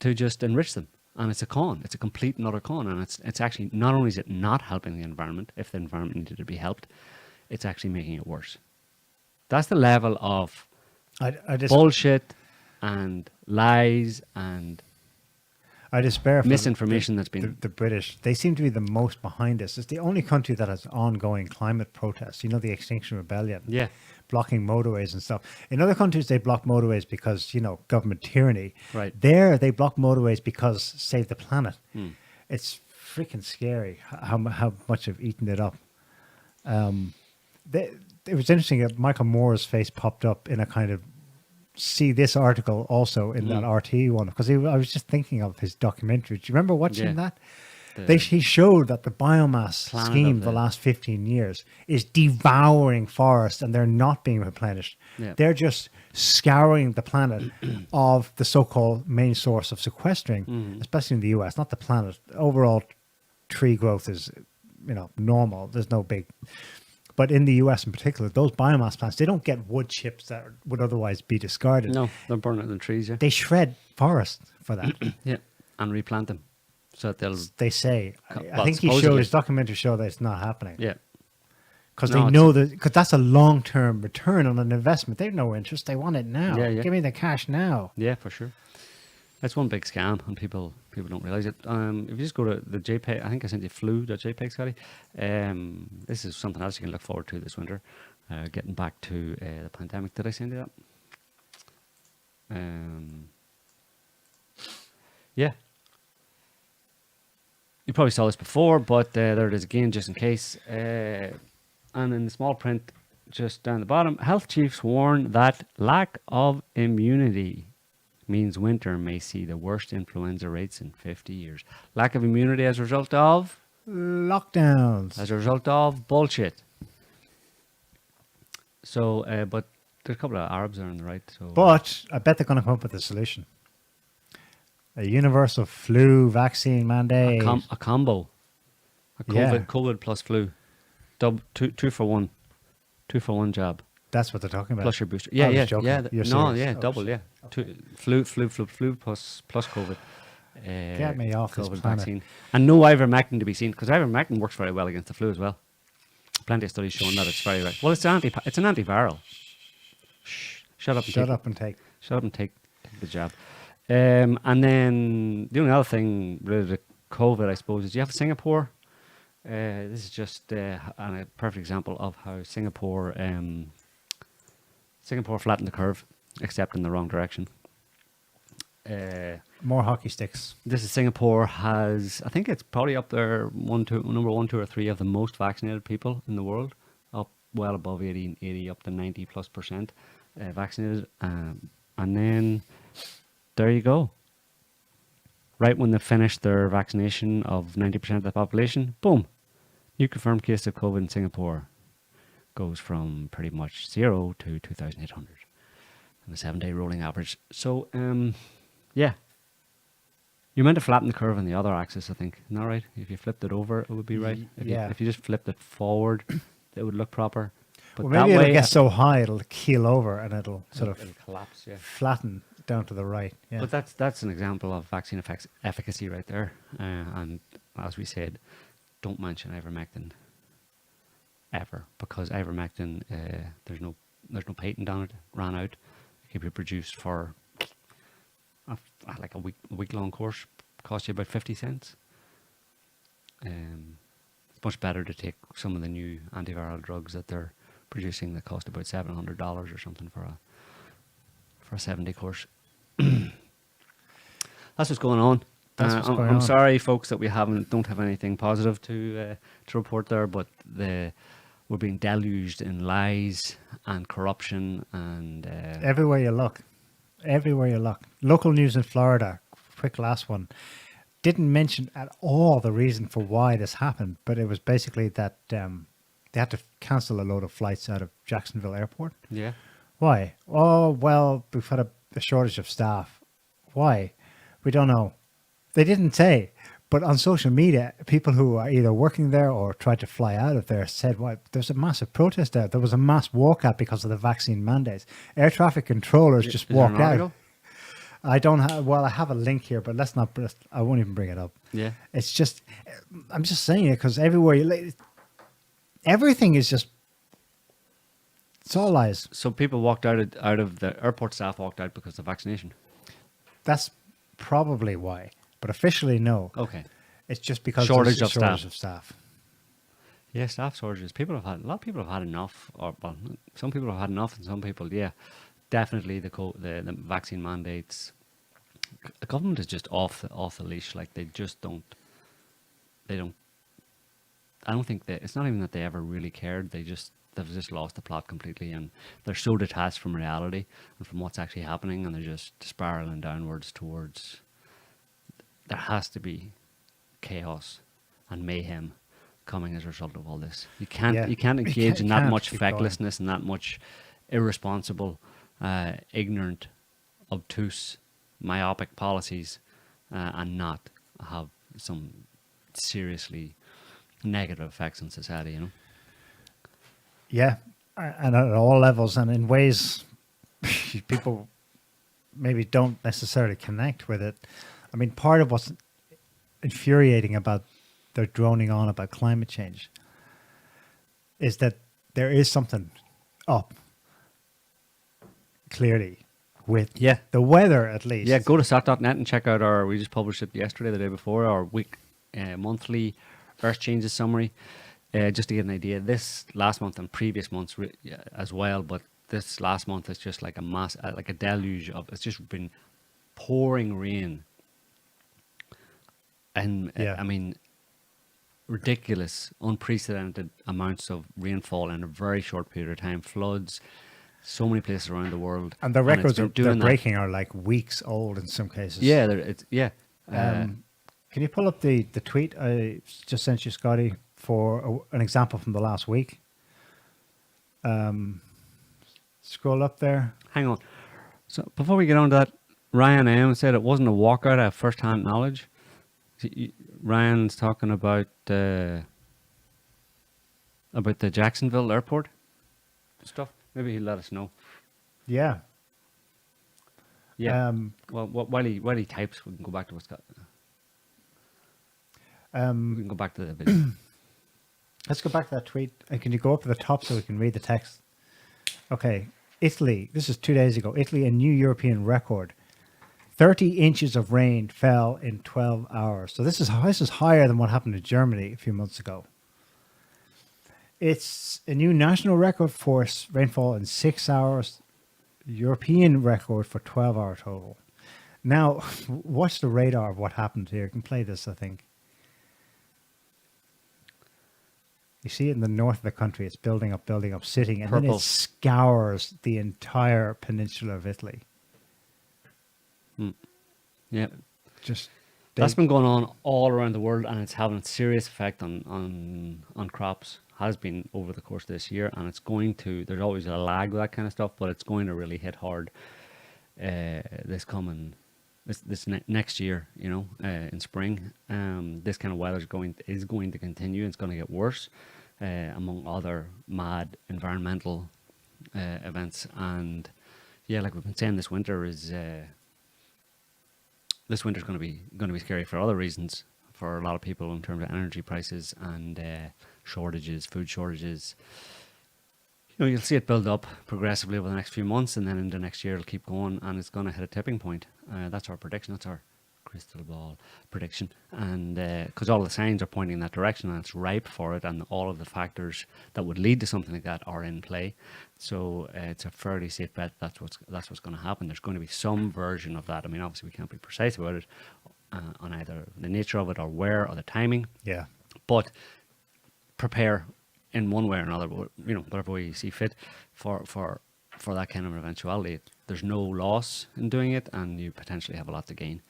to just enrich them. And it's a con. It's a complete and utter con. And it's actually, not only is it not helping the environment, if the environment needed to be helped, it's actually making it worse. That's the level of bullshit and lies and I despair for misinformation that's been... The British, they seem to be the most behind this. It's the only country that has ongoing climate protests. The Extinction Rebellion. Yeah. Blocking motorways and stuff. In other countries, they block motorways because, government tyranny. Right. There, they block motorways because save the planet. It's freaking scary how much they've eaten it up. It was interesting that Michael Moore's face popped up in a kind of see this article also in that RT one, because I was just thinking of his documentary. Do you remember watching that? He showed that the biomass scheme the last 15 years is devouring forests and they're not being replenished. Yeah. They're just scouring the planet of the so-called main source of sequestering, especially in the US, not the planet. Overall tree growth is, normal. There's no big... But in the US in particular, those biomass plants, they don't get wood chips that would otherwise be discarded. No, they're burning the trees, yeah. They shred forest for that. Yeah, and replant them. So that they'll... They say. I think his documentary showed that it's not happening. Yeah. Because they know that, because that's a long-term return on an investment. They have no interest. They want it now. Yeah. Give me the cash now. Yeah, for sure. That's one big scam, and people don't realize it. If you just go to the JPEG, I think I sent you flu.jpg, Scotty. This is something else you can look forward to this winter. Getting back to the pandemic. Did I send you that? Yeah. You probably saw this before, but there it is again, just in case. And in the small print, just down the bottom, health chiefs warn that lack of immunity means winter may see the worst influenza rates in 50 years. Lack of immunity as a result of? Lockdowns. As a result of bullshit. So, but there's a couple of Arabs there on the right. So, but I bet they're going to come up with a solution. A universal flu vaccine mandate. A combo. A COVID plus flu. Two for one. 2 for 1 jab. That's what they're talking about. Plus your booster. Yeah. You're serious? Double, yeah. Okay. Flu plus COVID. Get me off this planet. Vaccine. And no ivermectin to be seen, because ivermectin works very well against the flu as well. Plenty of studies showing that it's very right. Well, it's an antiviral. Shh. Shut up and take the jab. And then the only other thing related to COVID, I suppose, is you have Singapore. This is just a perfect example of how Singapore flattened the curve, except in the wrong direction. More hockey sticks. This is Singapore has, I think it's probably up there, number 1, 2, or 3 of the most vaccinated people in the world, up well above 80 up to 90+% vaccinated. And then there you go. Right when they finished their vaccination of 90% of the population, boom, new confirmed case of COVID in Singapore goes from pretty much 0 to 2,800 on a 7-day rolling average. So, yeah. You're meant to flatten the curve on the other axis, I think. Isn't that right? If you flipped it over, it would be right. If you just flipped it forward, it would look proper. But well, maybe it'll get so high it'll keel over and it'll sort of collapse, flatten down to the right. Yeah. But that's an example of vaccine efficacy right there. And as we said, don't mention ivermectin ever, because ivermectin, there's no patent on it. Ran out. It can be produced for like a week long course. Cost you about 50 cents. It's much better to take some of the new antiviral drugs that they're producing that cost about $700 or something for a 7-day course. That's what's going on. That's what's going I'm on. sorry, folks, that we don't have anything positive to report there, but we're being deluged in lies and corruption and Everywhere you look. Everywhere you look. Local news in Florida, quick last one, didn't mention at all the reason for why this happened, but it was basically that they had to cancel a load of flights out of Jacksonville Airport. yeah. Why? Oh, well, we've had a shortage of staff. Why? We don't know. They didn't say. But on social media, people who are either working there or tried to fly out of there said, "Well, there's a massive protest out. There was a mass walkout because of the vaccine mandates. Air traffic controllers just Is there walked an out." article? I don't have, well, I have a link here, but let's not, I won't even bring it up. Yeah. It's just, I'm just saying it because everywhere everything is just, it's all lies. So people walked out of the airport, staff walked out because of vaccination. That's probably why. But officially, no. Okay. It's just because Shortage there's a of shortage staff. of staff. Yeah, staff shortages. A lot of people have had enough, or well, some people have had enough, and some people, yeah, definitely the vaccine mandates. The government is just off the leash. Like they don't. I don't think it's not even that they ever really cared. They've just lost the plot completely, and they're so detached from reality and from what's actually happening, and they're just spiraling downwards towards. There has to be chaos and mayhem coming as a result of all this. You can't engage in that much keep going. fecklessness and that much irresponsible, ignorant, obtuse, myopic policies and not have some seriously negative effects on society, you know? Yeah. And at all levels and in ways people maybe don't necessarily connect with it. I mean, part of what's infuriating about their droning on about climate change is that there is something up clearly with the weather, at least. Yeah, go to sat.net and check out we just published it yesterday, the day before, our monthly Earth Changes summary, just to get an idea. This last month and previous months as well, but this last month is just like like a deluge it's just been pouring rain. And I mean, ridiculous, unprecedented amounts of rainfall in a very short period of time. Floods, so many places around the world. And the records they're that. breaking are like weeks old in some cases. Yeah, Can you pull up the tweet I just sent you, Scotty, for an example from the last week? Scroll up there. Hang on. So before we get on to that, Ryan M said it wasn't a walkout. I have first-hand knowledge. Ryan's talking about the Jacksonville airport stuff. Maybe he'll let us know. Yeah. Yeah. Well, while he types, we can go back to what's got. We can go back to the video. Let's go back to that tweet. And can you go up to the top so we can read the text? Okay. Italy. This is 2 days ago. Italy, a new European record. 30 inches of rain fell in 12 hours. So this is higher than what happened in Germany a few months ago. It's a new national record for rainfall in 6 hours. European record for 12-hour total. Now, watch the radar of what happened here. You can play this, I think. You see it in the north of the country. It's building up, sitting, and then Purple. it scours the entire peninsula of Italy. Yeah. That's been going on all around the world, and it's having a serious effect on crops. Has been over the course of this year, and it's going to. There's always a lag with that kind of stuff, but it's going to really hit hard this next year. You know, in spring, this kind of weather is going to continue. It's going to get worse, among other mad environmental events, and yeah, like we've been saying, this winter is this winter's going to be scary for other reasons for a lot of people in terms of energy prices and shortages, food shortages. You know, you'll see it build up progressively over the next few months, and then into next year it'll keep going, and it's going to hit a tipping point. That's our prediction. That's our crystal ball prediction, and because all the signs are pointing in that direction, and it's ripe for it, and all of the factors that would lead to something like that are in play. So it's a fairly safe bet that's what's going to happen. There's going to be some version of that. I mean, obviously we can't be precise about it on either the nature of it or where or the timing. Yeah. But prepare in one way or another, you know, whatever way you see fit for that kind of eventuality. There's no loss in doing it, and you potentially have a lot to gain.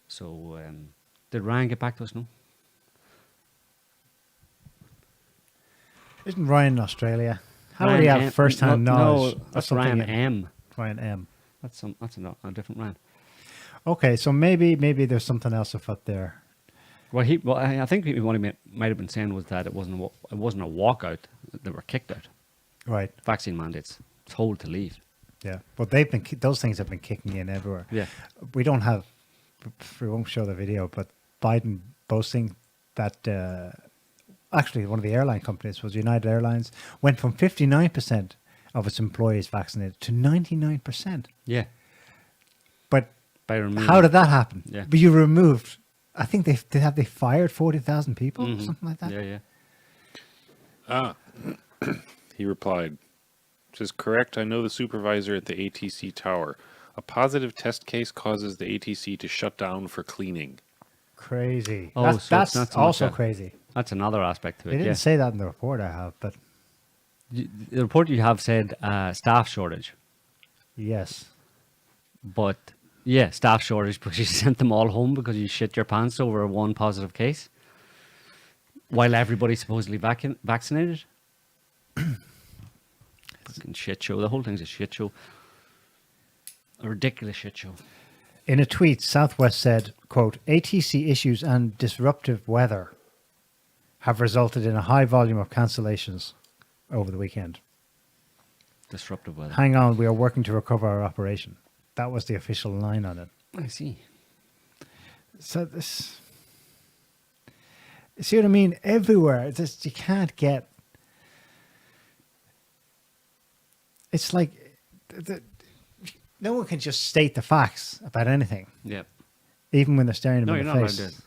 So, did Ryan get back to us? No. Isn't Ryan in Australia? How would he have first-hand knowledge? No, that's Ryan M. Ryan M. That's a different Ryan. Okay, so maybe there's something else afoot there. Well, I think what he might have been saying was that it wasn't a walkout; they were kicked out. Right. Vaccine mandates, told to leave. Yeah, but those things have been kicking in everywhere. Yeah. We won't show the video, but Biden boasting that actually one of the airline companies was United Airlines went from 59% of its employees vaccinated to 99%. Yeah. But By removing, how did that happen? Yeah. But you removed. I think they fired 40,000 people, or something like that. Yeah. He replied, says, correct, I know the supervisor at the ATC tower. A positive test case causes the ATC to shut down for cleaning. Crazy. Oh, that's so it's not so also much crazy. That's another aspect to it. They didn't Yeah. say that in the report I have, but The report you have said staff shortage, yes. but yeah, staff shortage because you sent them all home because you shit your pants over one positive case, while everybody's supposedly vaccinated. Fucking shit show. The whole thing's a shit show. A ridiculous shit show. In a tweet, Southwest said, quote, ATC issues and disruptive weather have resulted in a high volume of cancellations over the weekend. Disruptive weather. Hang on, we are working to recover our operation. That was the official line on it. I see. So this... See what I mean? Everywhere. You can't get... It's like... No one can just state the facts about anything, Yeah. even when they're staring No, them you're in not the allowed face.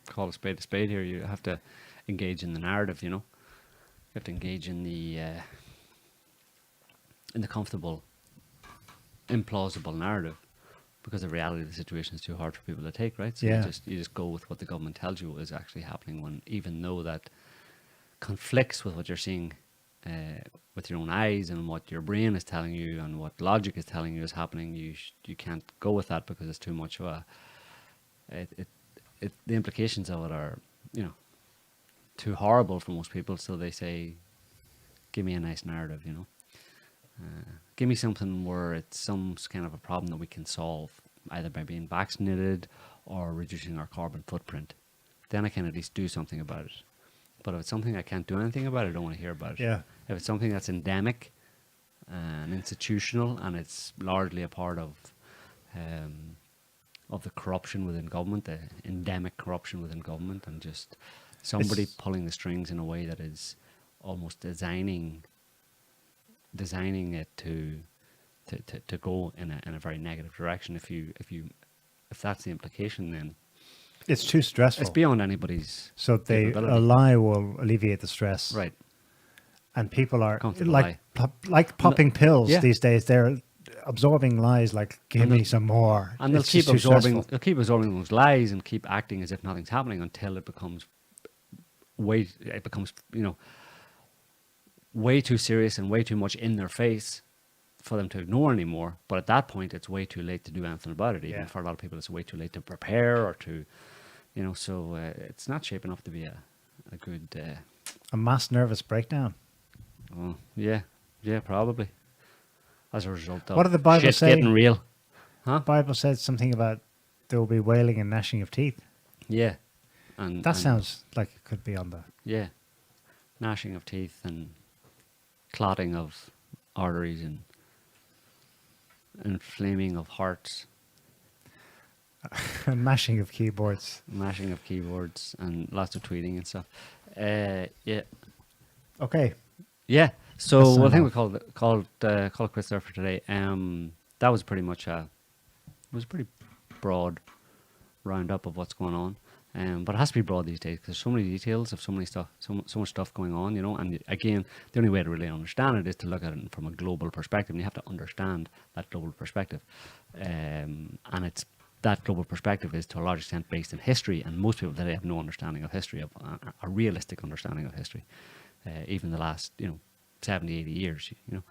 to call a spade here. You have to engage in the narrative, you know. You have to engage in the comfortable, implausible narrative, because the reality of the situation is too hard for people to take, right? So Yeah. you just go with what the government tells you is actually happening, when even though that conflicts with what you're seeing with your own eyes and what your brain is telling you and what logic is telling you is happening. You can't go with that because it's too much of a. The implications of it are, you know, too horrible for most people. So they say, "Give me a nice narrative," you know. Give me something where it's some kind of a problem that we can solve, either by being vaccinated or reducing our carbon footprint. Then I can at least do something about it. But if it's something I can't do anything about, I don't want to hear about it. Yeah. If it's something that's endemic and institutional, and it's largely a part of the corruption within government, the endemic corruption within government, and just somebody pulling the strings in a way that is almost designing it to go in a very negative direction. If that's the implication, then It's too stressful. it's beyond anybody's. So capability. a lie will alleviate the stress. Right. And people are Comfortable like popping pills yeah. these days. They're absorbing lies like, give me some more. And they'll It's keep just too absorbing. stressful. They'll keep absorbing those lies and keep acting as if nothing's happening until it becomes way too serious and way too much in their face for them to ignore anymore. But at that point, it's way too late to do anything about it. Even Yeah. for a lot of people, it's way too late to prepare or to, So it's not shaping up to be a good. A mass nervous breakdown. Oh, yeah, probably. As a result of What did the Bible shit say? getting real, huh? The Bible said something about there will be wailing and gnashing of teeth. Yeah, and That sounds like it could be on the... yeah, gnashing of teeth and clotting of arteries and inflaming of hearts, And mashing of keyboards. mashing of keyboards, and lots of tweeting and stuff. Yeah. Okay. Yeah. Let's So sign I think we off. called it quits there for today. That was pretty much it was a pretty broad roundup of what's going on. But it has to be broad these days because there's so many details of so many stuff, so much stuff going on, you know. And again, the only way to really understand it is to look at it from a global perspective. And you have to understand that global perspective, and it's that global perspective is to a large extent based in history. And most people today have no understanding of history, of a realistic understanding of history, even the last 70, 80 years, you know,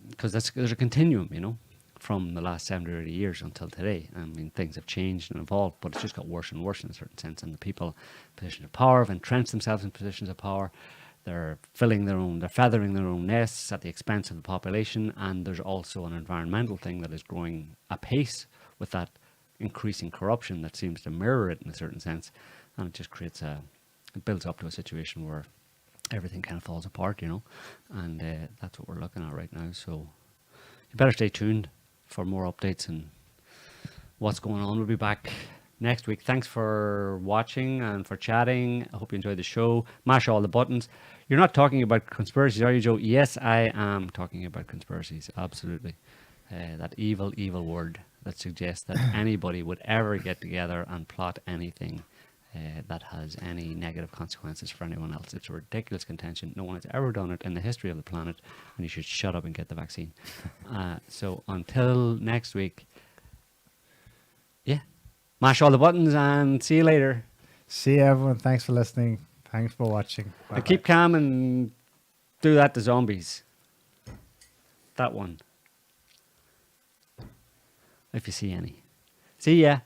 because there's a continuum, you know, from the last 70 or 80 years until today. I mean, things have changed and evolved, but it's just got worse and worse in a certain sense. And the people in positions of power have entrenched themselves in positions of power. They're feathering their own nests at the expense of the population. And there's also an environmental thing that is growing apace with that increasing corruption that seems to mirror it in a certain sense. And it just creates it builds up to a situation where everything kind of falls apart, you know. And that's what we're looking at right now. So you better stay tuned for more updates and what's going on. We'll be back next week. Thanks for watching and for chatting. I hope you enjoyed the show. Mash all the buttons. You're not talking about conspiracies, are you, Joe? Yes, I am talking about conspiracies. Absolutely. That evil, evil word that suggests that anybody would ever get together and plot anything that has any negative consequences for anyone else. It's a ridiculous contention. No one has ever done it in the history of the planet, and you should shut up and get the vaccine. So until next week, yeah, mash all the buttons and see you later. See you, everyone. Thanks for listening. Thanks for watching. And keep calm and do that to zombies. That one. If you see any. See ya.